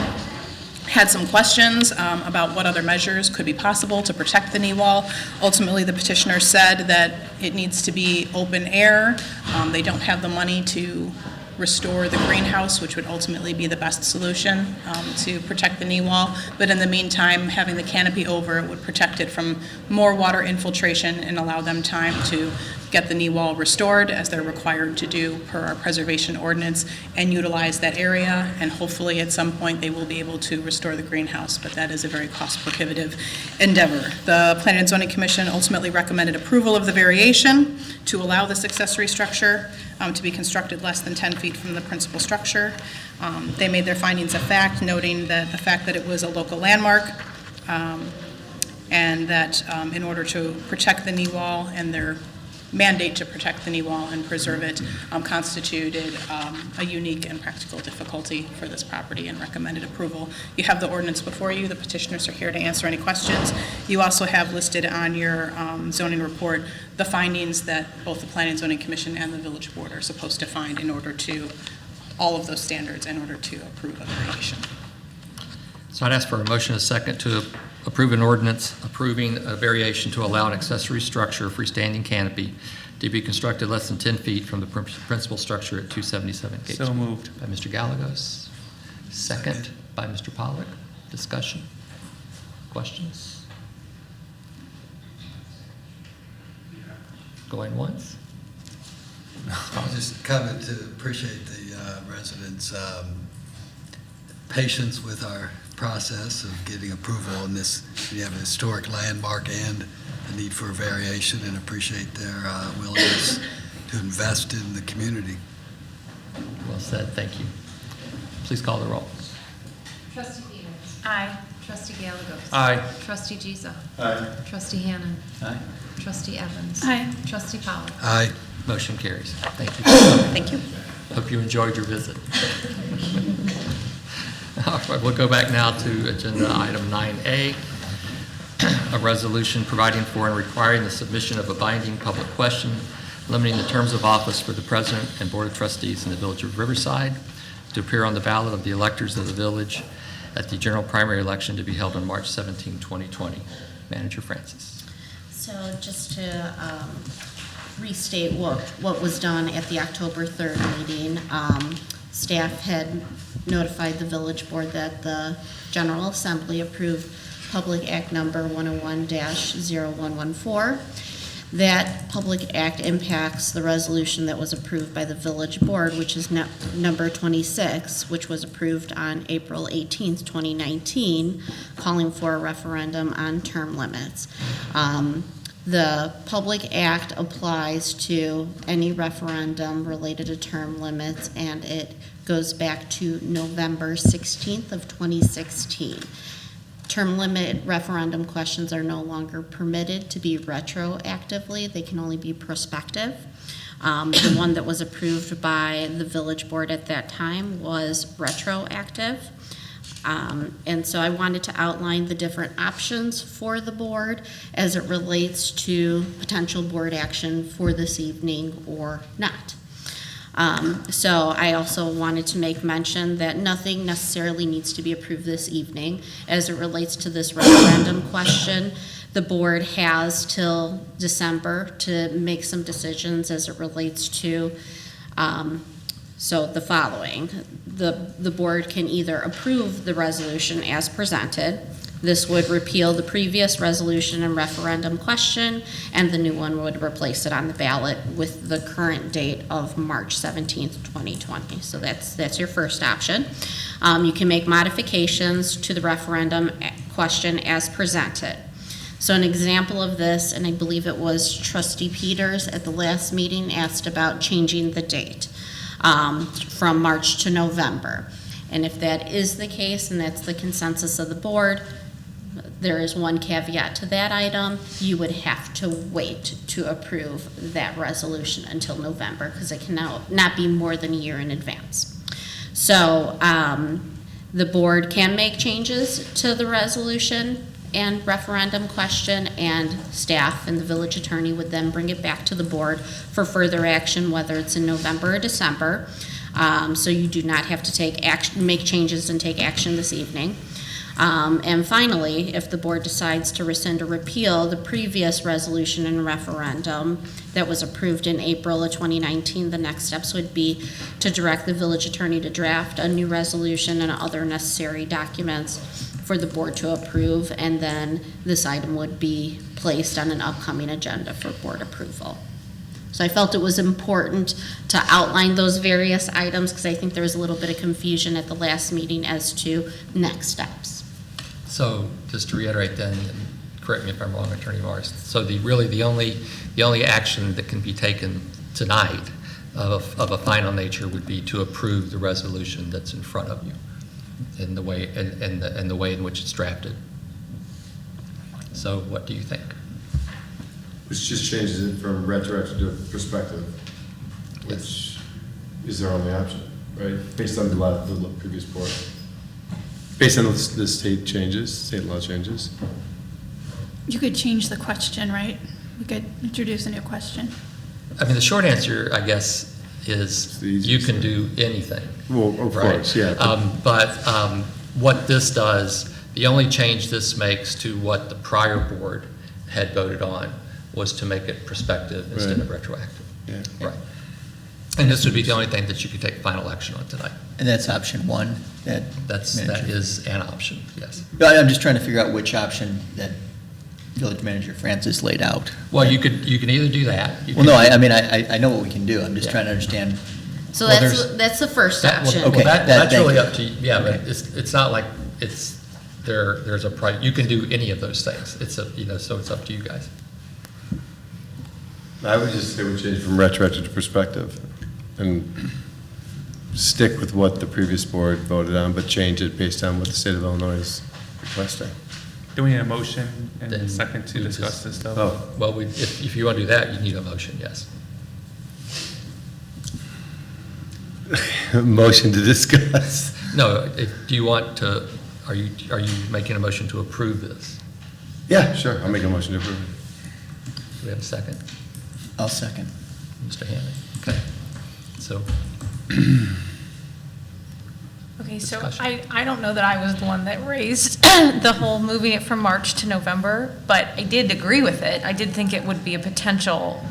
had some questions about what other measures could be possible to protect the knee wall. Ultimately, the petitioner said that it needs to be open air. They don't have the money to restore the greenhouse, which would ultimately be the best solution to protect the knee wall. But in the meantime, having the canopy over it would protect it from more water infiltration and allow them time to get the knee wall restored as they're required to do per our preservation ordinance and utilize that area. And hopefully at some point they will be able to restore the greenhouse, but that is a very cost prohibitive endeavor. The Planning and Zoning Commission ultimately recommended approval of the variation to allow this accessory structure to be constructed less than 10 feet from the principal structure. They made their findings of fact, noting that the fact that it was a local landmark and that in order to protect the knee wall and their mandate to protect the knee wall and preserve it constituted a unique and practical difficulty for this property and recommended approval. You have the ordinance before you. The petitioners are here to answer any questions. You also have listed on your zoning report the findings that both the Planning and Zoning Commission and the Village Board are supposed to find in order to, all of those standards in order to approve a variation. So I'd ask for a motion, a second, to approve an ordinance approving a variation to allow an accessory structure, freestanding canopy, to be constructed less than 10 feet from the principal structure at 277 Gates. So moved. By Mr. Gallegos. Second by Mr. Pollock. Discussion? Questions? Going once? I just comment to appreciate the residents' patience with our process of getting approval on this. We have a historic landmark and the need for a variation, and appreciate their willingness to invest in the community. Well said. Thank you. Please call the roll. Trustee Peters. Aye. Trustee Gallegos. Aye. Trustee Giza. Aye. Trustee Hannan. Aye. Trustee Evans. Aye. Trustee Powell. Aye. Motion carries. Thank you. Thank you. Hope you enjoyed your visit. All right, we'll go back now to agenda item 9A, a resolution providing for and requiring the submission of a binding public question limiting the terms of office for the president and board of trustees in the village of Riverside to appear on the ballot of the electors of the village at the general primary election to be held on March 17, 2020. Manager Francis. So just to restate what was done at the October 3rd meeting, staff had notified the village board that the General Assembly approved Public Act number 101-0114. That public act impacts the resolution that was approved by the village board, which is number 26, which was approved on April 18th, 2019, calling for a referendum on term limits. The public act applies to any referendum related to term limits, and it goes back to November 16th of 2016. Term limit referendum questions are no longer permitted to be retroactively. They can only be prospective. The one that was approved by the village board at that time was retroactive. And so I wanted to outline the different options for the board as it relates to potential board action for this evening or not. So I also wanted to make mention that nothing necessarily needs to be approved this evening as it relates to this referendum question. The board has till December to make some decisions as it relates to, so the following. The board can either approve the resolution as presented. This would repeal the previous resolution and referendum question, and the new one would replace it on the ballot with the current date of March 17th, 2020. So that's your first option. You can make modifications to the referendum question as presented. So an example of this, and I believe it was Trustee Peters at the last meeting asked about changing the date from March to November. And if that is the case, and that's the consensus of the board, there is one caveat to that item. You would have to wait to approve that resolution until November because it can not be more than a year in advance. So the board can make changes to the resolution and referendum question, and staff and the village attorney would then bring it back to the board for further action, whether it's in November or December. So you do not have to make changes and take action this evening. And finally, if the board decides to rescind or repeal the previous resolution and referendum that was approved in April of 2019, the next steps would be to direct the village attorney to draft a new resolution and other necessary documents for the board to approve, and then this item would be placed on an upcoming agenda for board approval. So I felt it was important to outline those various items because I think there was a little bit of confusion at the last meeting as to next steps. So just to reiterate then, and correct me if I'm wrong, Attorney Morris, so the only action that can be taken tonight of a final nature would be to approve the resolution that's in front of you in the way and the way in which it's drafted. So what do you think? Which just changes it from retroactive to prospective, which is their only option, right? Based on the previous board. Based on the state law changes. You could change the question, right? We could introduce a new question. I mean, the short answer, I guess, is you can do anything. Well, of course, yeah. But what this does, the only change this makes to what the prior board had voted on was to make it prospective instead of retroactive. Yeah. Right. And this would be the only thing that you could take final action on tonight. And that's option one? That is an option, yes. But I'm just trying to figure out which option that Village Manager Francis laid out. Well, you can either do that. I know what we can do. I'm just trying to understand. So that's the first option. Okay, that's really you. up to you. Yeah, but it's not like there's a you can do any of those things. So it's up to you guys. I would just say we change from retroactive to prospective and stick with what the previous board voted on, but change it based on what the state of Illinois is requesting. Do we need a motion and Then a second to we discuss just- this stuff? Oh, Well, if you want to do that, you need a motion, yes. motion to discuss. No, do you want to, are you making a motion to approve this? Yeah, sure, I'll make a motion to approve it. Do we have a second? I'll second. Mr. Hanley? Okay. So, Okay, so Discussion. I don't know that I was the one that raised the whole moving it from March to November, but I did agree with it. I did think it would be a potential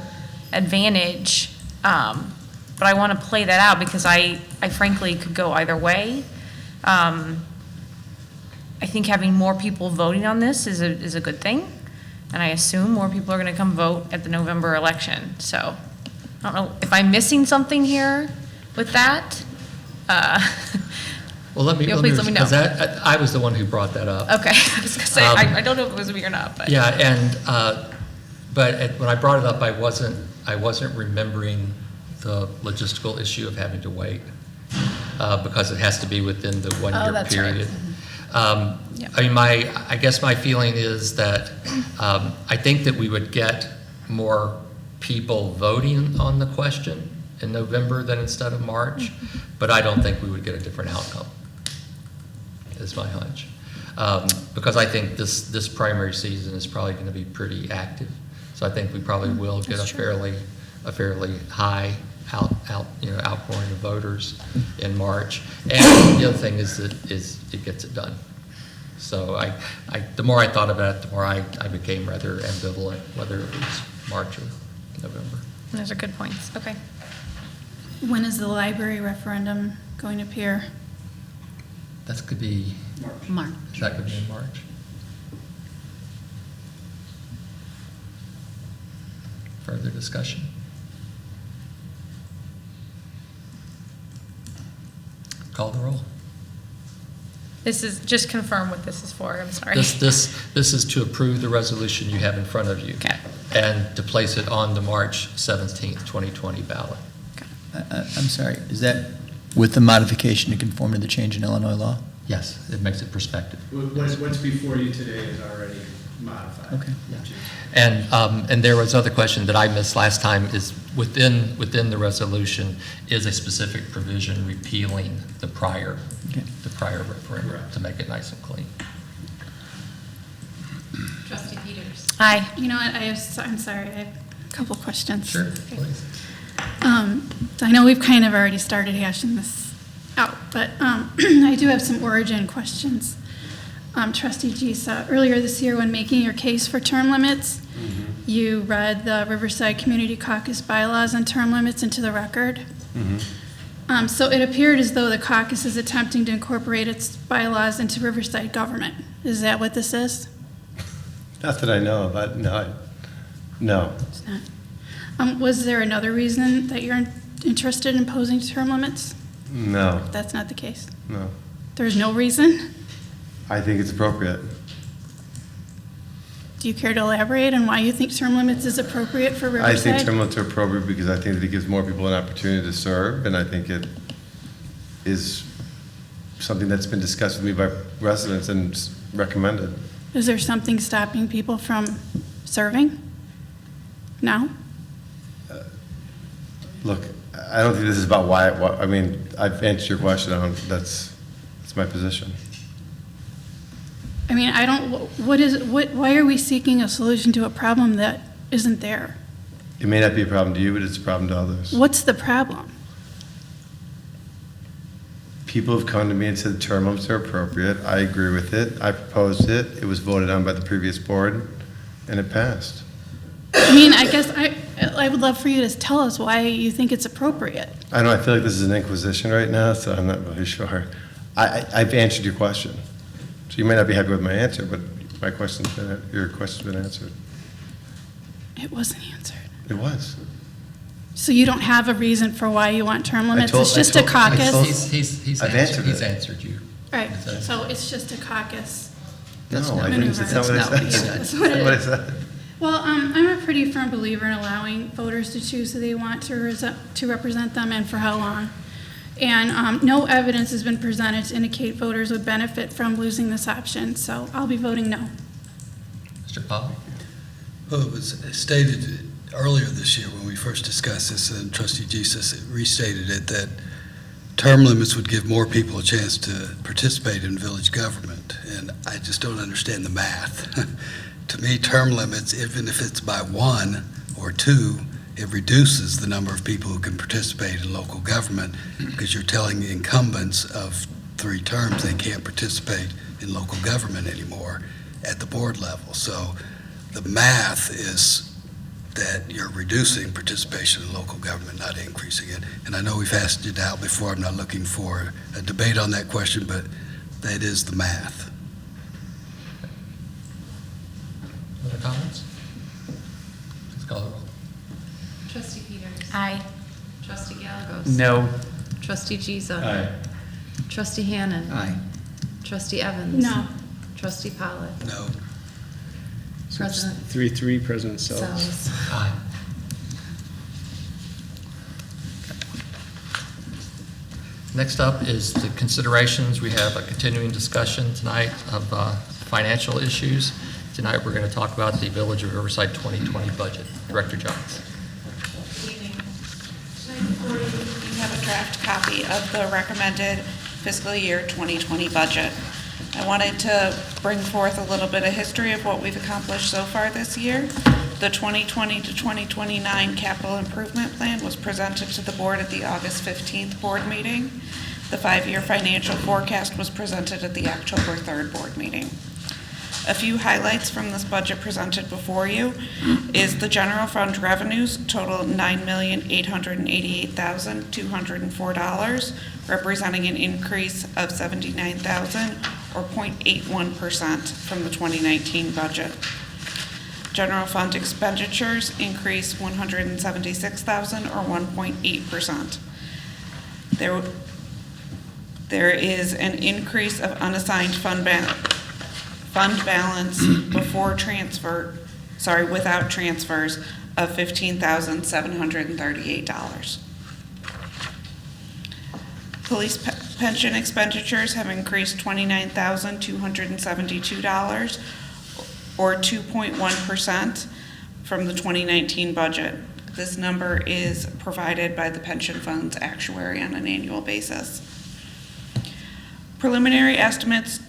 advantage, but I want to play that out because I frankly could go either way. I think having more people voting on this is a good thing. And I assume more people are going to come vote at the November election. So I don't know if I'm missing something here with that. Well, Please let me know. because I was the one who brought that up. Okay, I was going to say, I don't know if it was me or not, but. Yeah, and, when I brought it up, I wasn't remembering the logistical issue of having to wait, because it has to be within the one-year that's right. period. Yep. I mean, I guess my feeling is that, I think that we would get more people voting on the question in November than instead of March, but I don't think we would get a different outcome, is my hunch. Because I think this primary season is probably going to be pretty active. So I think we probably will get a fairly high outpouring of voters in March. And the other thing is it gets it done. So the more I thought about it, the more I became rather ambivalent whether it was March or November. Those are good points. Okay. When is the library referendum going to appear? That could be March. That could be in March. Further discussion? Call the roll. This is, just confirm what this is for, I'm sorry. This is to approve the resolution you have in front of you. Okay. And to place it on the March 17th, 2020 ballot. I'm sorry, is that with the modification to conform to the change in Illinois law? Yes, it makes it prospective. What's before you today is already modified. Okay. And there was other question that I missed last time is within the resolution is a specific provision repealing the prior referendum to make it nice and clean. Trustee Peters. Aye. You know what, I'm sorry, I have a couple questions. Sure, please. So I know we've kind of already started hashing this out, but I do have some origin questions. Trustee Gisa, earlier this year when making your case for term limits, you read the Riverside Community Caucus bylaws on term limits into the record. So it appeared as though the caucus is attempting to incorporate its bylaws into Riverside government. Is that what this is? Not that I know of, no. It's not. Was there another reason that you're interested in imposing term limits? No, That's not the case. no. There's no reason? I think it's appropriate. Do you care to elaborate on why you think term limits is appropriate for I Riverside? think term limits are appropriate because I think that it gives more people an opportunity to serve, and I think it is something that's been discussed with me by residents and recommended. Is there something stopping people from serving? No? Look, I don't think this is about I mean, I've answered your question. That's my position. I mean, I don't, why are we seeking a solution to a problem that isn't there? It may not be a problem to you, but it's a problem to others. What's the problem? People have come to me and said term limits are appropriate. I agree with it. I proposed it. It was voted on by the previous board, and it passed. I mean, I guess I would love for you to tell us why you think it's appropriate. I know, I feel like this is an inquisition right now, so I'm not really sure. I've answered your question. So you may not be happy with my answer, but your question's been answered. It wasn't answered. It was. So you don't have a reason for why you want term limits? It's just a I told- caucus? He's I've answered He's it. answered you. Right, so it's just a caucus. That's No, not I what didn't. he That's said. not what I That's said. not what he That's That's what it not what I is. said. Well, I'm a pretty firm believer in allowing voters to choose who they want to represent them and for how long. And no evidence has been presented to indicate voters would benefit from losing this option, so I'll be voting no. Mr. Powell? Well, it was stated earlier this year when we first discussed this, and Trustee Jesus restated it, that term limits would give more people a chance to participate in village government, and I just don't understand the math. To me, term limits, even if it's by 1 or 2, it reduces the number of people who can participate in local government, because you're telling the incumbents of 3 terms they can't participate in local government anymore at the board level. So the math is that you're reducing participation in local government, not increasing it. And I know we've hashed it out before. I'm not looking for a debate on that question, but that is the math. Other or comments? Please call the roll. Trustee Peters. Aye. Trustee Galagos. No. Trustee Giza. Aye. Trustee Hannan. Aye. Trustee Evans. No. Trustee Pollock. No. President 3-3, President Sells. Sells. Aye. Next up is the considerations. We have a continuing discussion tonight of financial issues. Tonight, we're going to talk about the Village of Riverside 2020 budget. Director Jones. Good evening. Tonight before you have a draft copy of the recommended fiscal year 2020 budget. I wanted to bring forth a little bit of history of what we've accomplished so far this year. The 2020 to 2029 capital improvement plan was presented to the board at the August 15th board meeting. The 5-year financial forecast was presented at the October 3rd board meeting. A few highlights from this budget presented before you is the general fund revenues total $9,888,204, representing an increase of $79,000 or 0.81% from the 2019 budget. General fund expenditures increased $176,000 or 1.8%. There is an increase of unassigned fund balance without transfers of $15,738. Police pension expenditures have increased $29,272 or 2.1% from the 2019 budget. This number is provided by the pension fund's actuary on an annual basis. Preliminary estimates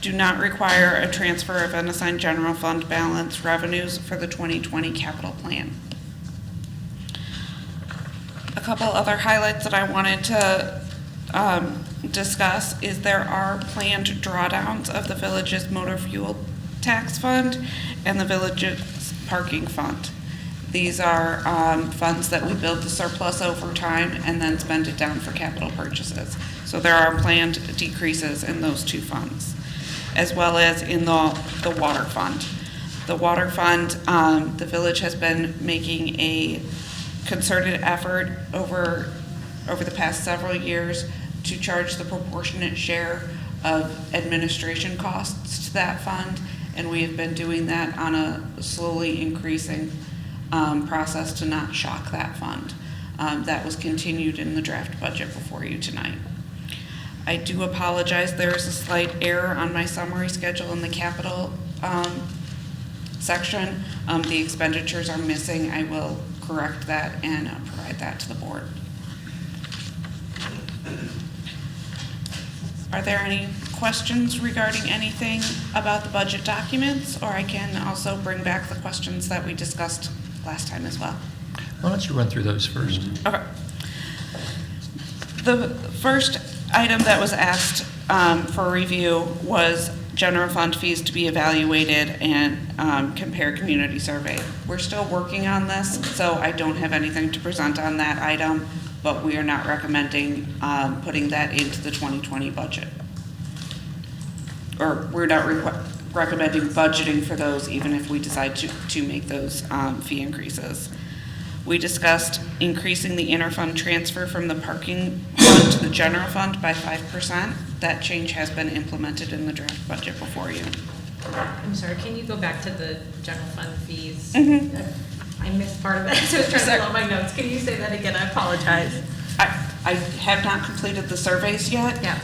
do not require a transfer of unassigned general fund balance revenues for the 2020 capital plan. A couple other highlights that I wanted to discuss is there are planned drawdowns of the village's motor fuel tax fund and the village's parking fund. These are funds that we build the surplus over time and then spend it down for capital purchases. So there are planned decreases in those two funds, as well as in the water fund. The water fund, the village has been making a concerted effort over the past several years to charge the proportionate share of administration costs to that fund, and we have been doing that on a slowly increasing process to not shock that fund. That was continued in the draft budget before you tonight. I do apologize, there is a slight error on my summary schedule in the capital section. The expenditures are missing. I will correct that and provide that to the board. Are there any questions regarding anything about the budget documents, or I can also bring back the questions that we discussed last time as well? Why don't you run through those first? Okay. The first item that was asked for review was general fund fees to be evaluated and compare community survey. We're still working on this, so I don't have anything to present on that item, but we are not recommending putting that into the 2020 budget. Or we're not recommending budgeting for those, even if we decide to make those fee increases. We discussed increasing the interfund transfer from the parking fund to the general fund by 5%. That change has been implemented in the draft budget before you. I'm sorry, can you go back to the general fund fees? Mm-hmm. I missed part of that, so I was trying to pull out my notes. Can you say that again? I apologize. I have not completed the surveys yet. Yeah.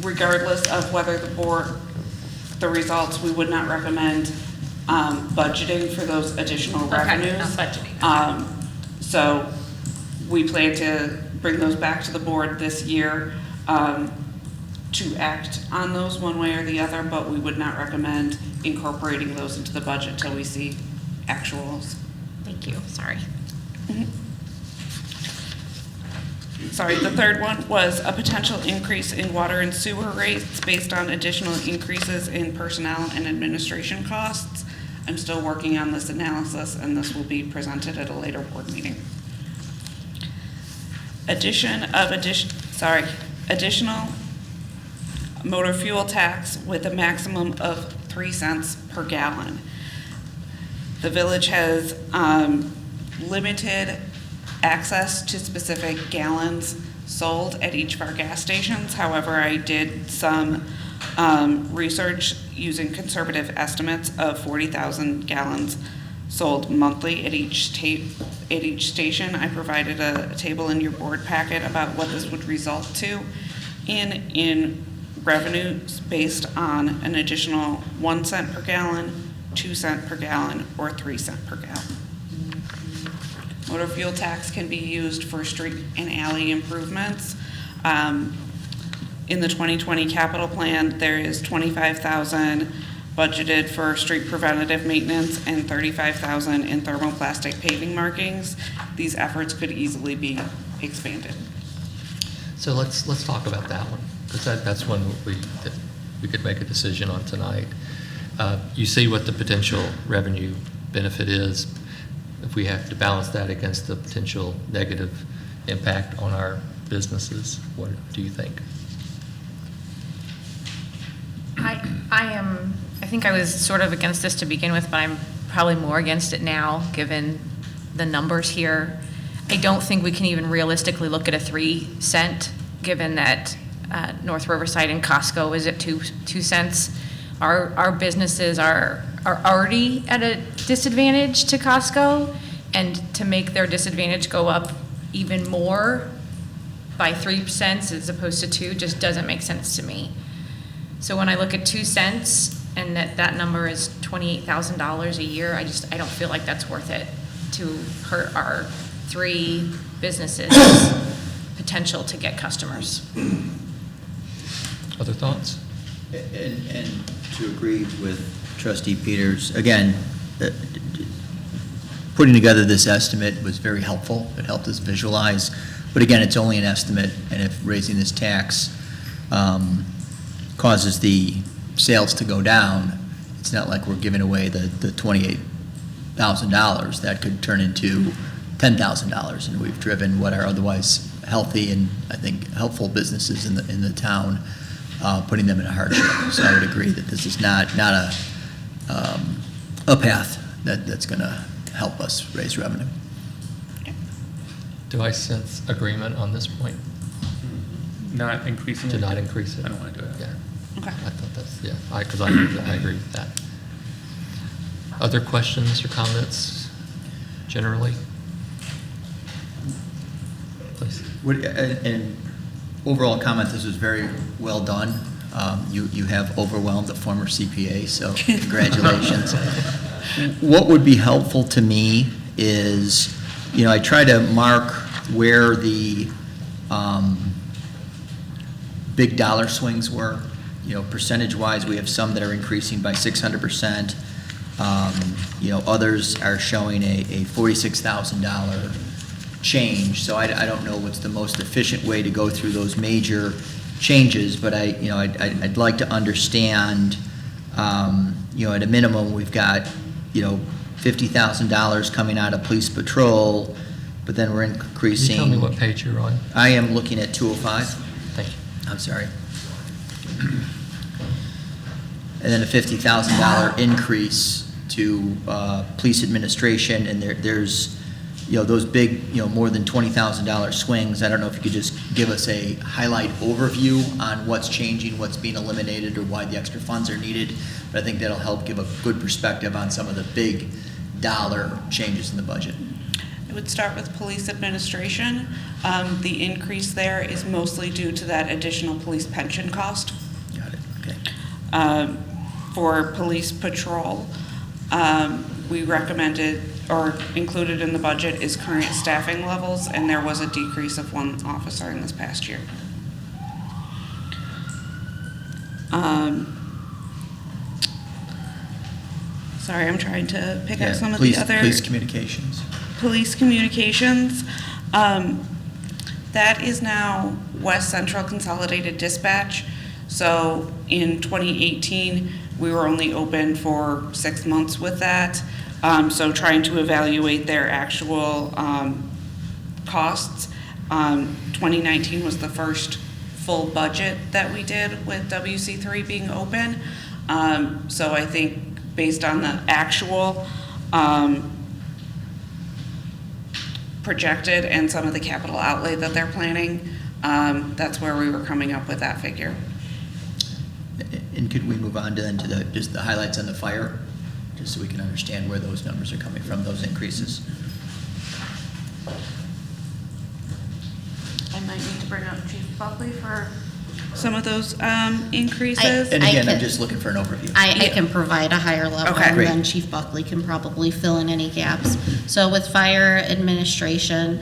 Regardless of whether the results, we would not recommend budgeting for those additional revenues. Okay, not budgeting. So we plan to bring those back to the board this year to act on those one way or the other, but we would not recommend incorporating those into the budget till we see actuals. Thank you, sorry. Mm-hmm. Sorry, the third one was a potential increase in water and sewer rates based on additional increases in personnel and administration costs. I'm still working on this analysis, and this will be presented at a later board meeting. motor fuel tax with a maximum of 3 cents per gallon. The village has limited access to specific gallons sold at each of our gas stations. However, I did some research using conservative estimates of 40,000 gallons sold monthly at each station. I provided a table in your board packet about what this would result to in revenues based on an additional 1 cent per gallon, 2 cent per gallon, or 3 cent per gallon. Motor fuel tax can be used for street and alley improvements. In the 2020 capital plan, there is $25,000 budgeted for street preventative maintenance and $35,000 in thermoplastic paving markings. These efforts could easily be expanded. So let's talk about that one, because that's one that we could make a decision on tonight. You see what the potential revenue benefit is. If we have to balance that against the potential negative impact on our businesses, what do you think? I think I was sort of against this to begin with, but I'm probably more against it now, given the numbers here. I don't think we can even realistically look at a 3 cent, given that North Riverside and Costco is at 2 cents. Our businesses are already at a disadvantage to Costco, and to make their disadvantage go up even more by 3 cents as opposed to 2 just doesn't make sense to me. So when I look at 2 cents and that number is $28,000 a year, I don't feel like that's worth it to hurt our 3 businesses' potential to get customers. Other thoughts? And to agree with Trustee Peters, again, putting together this estimate was very helpful. It helped us visualize. But again, it's only an estimate, and if raising this tax causes the sales to go down, it's not like we're giving away the $28,000. That could turn into $10,000, and we've driven what are otherwise healthy and I think helpful businesses in the town, putting them in a hardship. So I would agree that this is not a path that's going to help us raise revenue. Do I sense agreement on this point? Not increasing To it? not increase it? I don't want to do it. Yeah. Okay. I thought that's, yeah, because I agree with that. Other questions or comments generally? Please. And overall comment, this was very well done. You have overwhelmed the former CPA, so congratulations. What would be helpful to me is, I try to mark where the big dollar swings were. Percentage-wise, we have some that are increasing by 600%. Others are showing a $46,000 change. So I don't know what's the most efficient way to go through those major changes, but I'd like to understand, at a minimum, we've got, $50,000 coming out of police patrol, but then we're increasing. Can you tell me what page you're on? I am looking at 205. Thank you. I'm sorry. And then a $50,000 increase to police administration, and there's, those big, more than $20,000 swings. I don't know if you could just give us a highlight overview on what's changing, what's being eliminated, or why the extra funds are needed. But I think that'll help give a good perspective on some of the big dollar changes in the budget. I would start with police administration. The increase there is mostly due to that additional police pension cost. Got it, okay. For police patrol, we recommended or included in the budget is current staffing levels, and there was a decrease of 1 officer in this past year. Sorry, I'm trying to pick up some of the other. Police communications. Police communications. That is now West Central Consolidated Dispatch. So in 2018, we were only open for 6 months with that. So trying to evaluate their actual costs. 2019 was the first full budget that we did with WC3 being open. So I think based on the actual projected and some of the capital outlay that they're planning, that's where we were coming up with that figure. And could we move on to then to just the highlights on the fire, just so we can understand where those numbers are coming from, those increases? I might need to bring up Chief Buckley for some of those increases. And I again, I'm can- just looking for an overview. I can provide a higher level, Okay. and Great. then Chief Buckley can probably fill in any gaps. So with fire administration,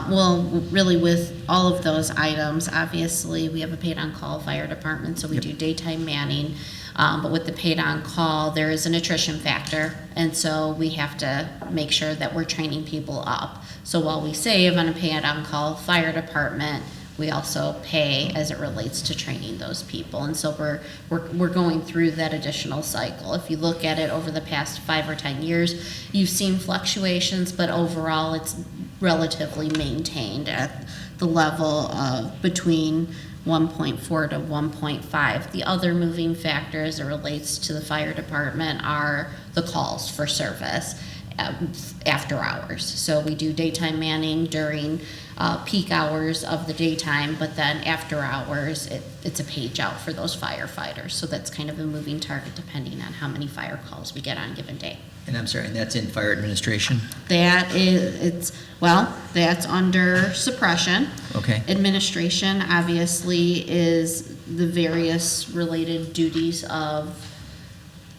well, really with all of those items, obviously, we have a paid-on-call fire department, so we do daytime manning. But with the paid-on-call, there is an attrition factor, and so we have to make sure that we're training people up. So while we save on a paid-on-call fire department, we also pay as it relates to training those people. And so we're going through that additional cycle. If you look at it over the past 5 or 10 years, you've seen fluctuations, but overall it's relatively maintained at the level of between 1.4 to 1.5. The other moving factor as it relates to the fire department are the calls for service after hours. So we do daytime manning during peak hours of the daytime, but then after hours, it's a page out for those firefighters. So that's kind of a moving target depending on how many fire calls we get on a given day. And I'm sorry, and that's in fire administration? That is, that's under suppression. Okay. Administration obviously is the various related duties of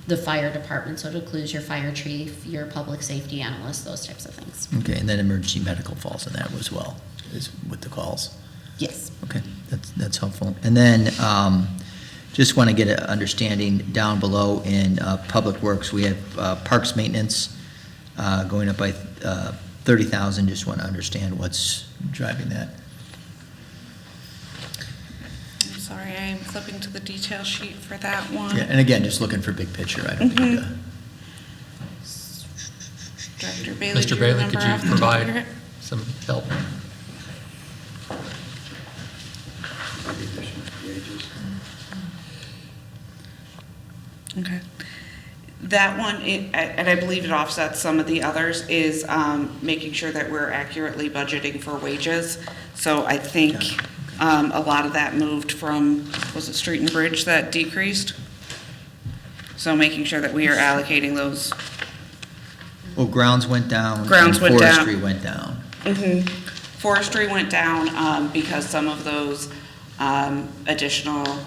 the fire department, so it includes your fire chief, your public safety analyst, those types of things. Okay, and then emergency medical falls in that as well, is with the calls? Yes. Okay, that's helpful. And then, just want to get an understanding down below in Public Works, we have Parks Maintenance going up by 30,000. Just want to understand what's driving that. I'm sorry, I'm flipping to the detail sheet for that one. Yeah, and again, just looking for big picture. I don't need to. Director Bailey, do Mr. you Bailey, remember could you off the top of your provide head? some help? Okay. That one, and I believe it offsets some of the others, is making sure that we're accurately budgeting for wages. So I think a lot of that moved from, was it Street and Bridge that decreased? So making sure that we are allocating those. Well, grounds went down. Grounds and went down. Forestry went down. Forestry went down because some of those additional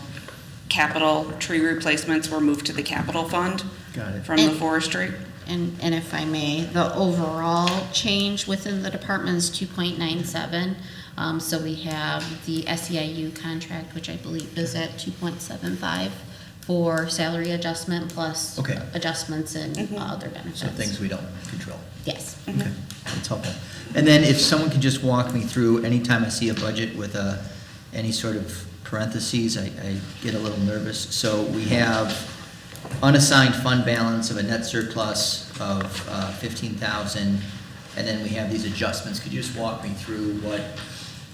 capital tree replacements were moved to the capital fund. Got it. From the forestry. And if I may, the overall change within the department is 2.97. So we have the SEIU contract, which I believe is at 2.75 for salary adjustment plus Okay. adjustments in other benefits. So things we don't control. Yes. Okay, that's helpful. And then if someone could just walk me through, anytime I see a budget with any sort of parentheses, I get a little nervous. So we have unassigned fund balance of a net surplus of 15,000, and then we have these adjustments. Could you just walk me through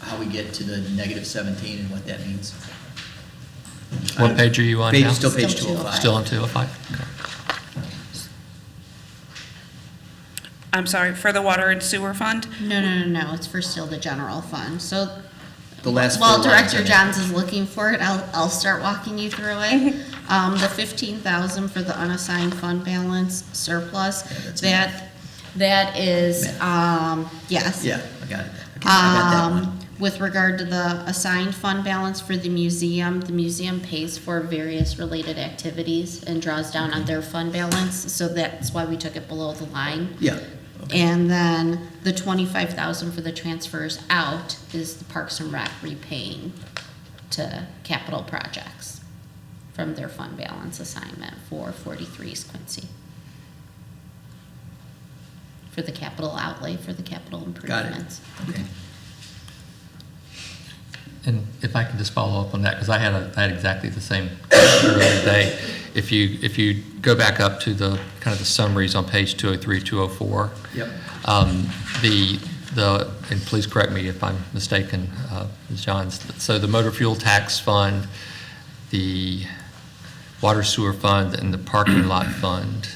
how we get to the negative 17 and what that means? What page are you on now? Still page Still 205. Still on 205? Okay. I'm sorry, for the water and sewer fund? No, it's for still the general fund. So The last while four lines Director in it. Johns is looking for it, I'll start walking you through it. The 15,000 for the unassigned fund balance surplus, Yeah, that is, yes. Yeah, I got it. Okay, I got that one. With regard to the assigned fund balance for the museum pays for various related activities and draws down on their fund balance, so that's why we took it below the line. Yeah. Okay. And then the 25,000 for the transfers out is the Parks and Rec repaying to capital projects from their fund balance assignment for 43's Quincy. For the capital outlay, for the capital Got it. improvements. Okay. And if I can just follow up on that, because I had exactly the same earlier today. If you go back up to the kind of the summaries on page 203, 204. Yep. The and please correct me if I'm mistaken, Ms. Johns, so the motor fuel tax fund, the water sewer fund, and the parking lot fund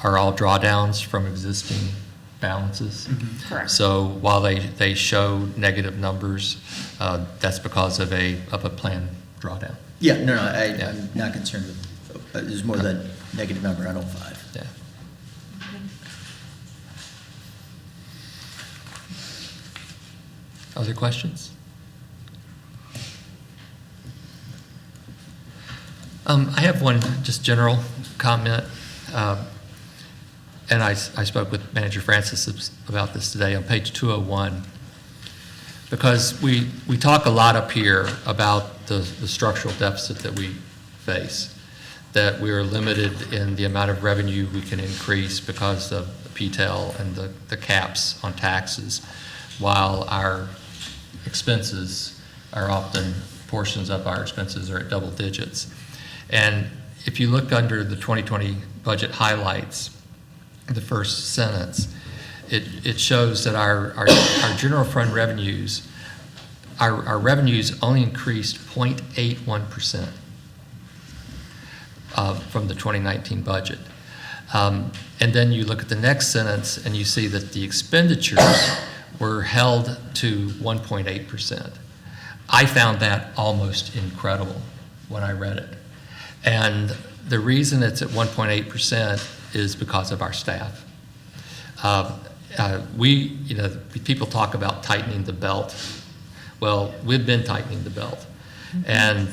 are all drawdowns from existing balances? Correct. So while they show negative numbers, that's because of a planned drawdown? Yeah, no, I'm not concerned with, there's more than negative number on 05. Yeah. Other questions? I have one just general comment. And I spoke with Manager Francis about this today on page 201. Because we talk a lot up here about the structural deficit that we face, that we are limited in the amount of revenue we can increase because of the PTEL and the caps on taxes, while our expenses are often, portions of our expenses are at double digits. And if you look under the 2020 budget highlights, the first sentence, it shows that our general fund revenues, our revenues only increased 0.81% from the 2019 budget. And then you look at the next sentence and you see that the expenditures were held to 1.8%. I found that almost incredible when I read it. And the reason it's at 1.8% is because of our staff. People talk about tightening the belt. Well, we've been tightening the belt. And,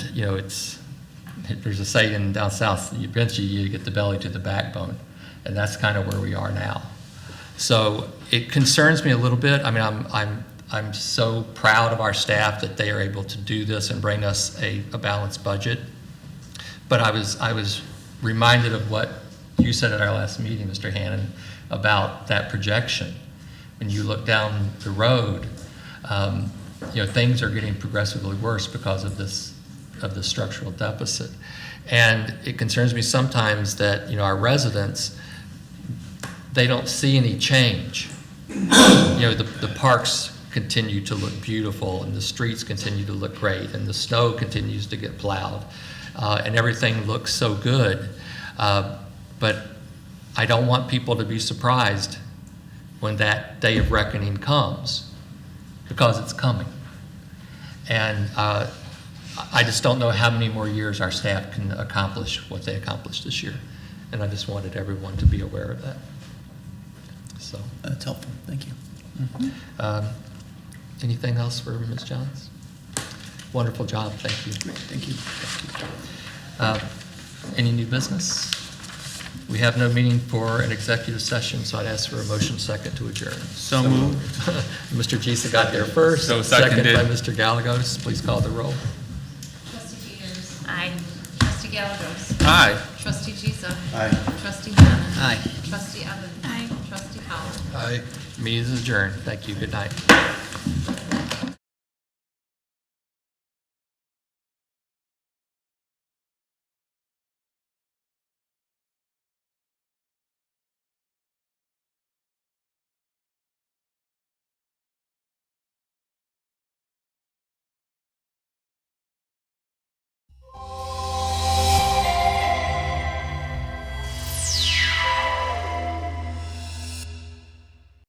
there's a saying down south, eventually you get the belly to the backbone. And that's kind of where we are now. So it concerns me a little bit. I mean, I'm so proud of our staff that they are able to do this and bring us a balanced budget. But I was reminded of what you said at our last meeting, Mr. Hannon, about that projection. When you look down the road, things are getting progressively worse because of the structural deficit. And it concerns me sometimes that, our residents, they don't see any change. The parks continue to look beautiful, and the streets continue to look great, and the snow continues to get plowed, and everything looks so good. But I don't want people to be surprised when that day of reckoning comes, because it's coming. And I just don't know how many more years our staff can accomplish what they accomplished this year. And I just wanted everyone to be aware of that. So That's helpful, thank you. Anything else for Ms. Johns? Wonderful job, thank you. Thank you. Any new business? We have no meeting for an executive session, so I'd ask for a motion second to adjourn. So moved. Mr. Gisa got there first. So seconded. Second by Mr. Gallegos. Please call the roll. Trustee Peters. Aye. Trustee Gallegos. Aye. Trustee Gisa. Aye. Trustee Hannan. Aye. Trustee Evans. Aye. Trustee Howard. Aye. Meeting is adjourned. Thank you. Good night.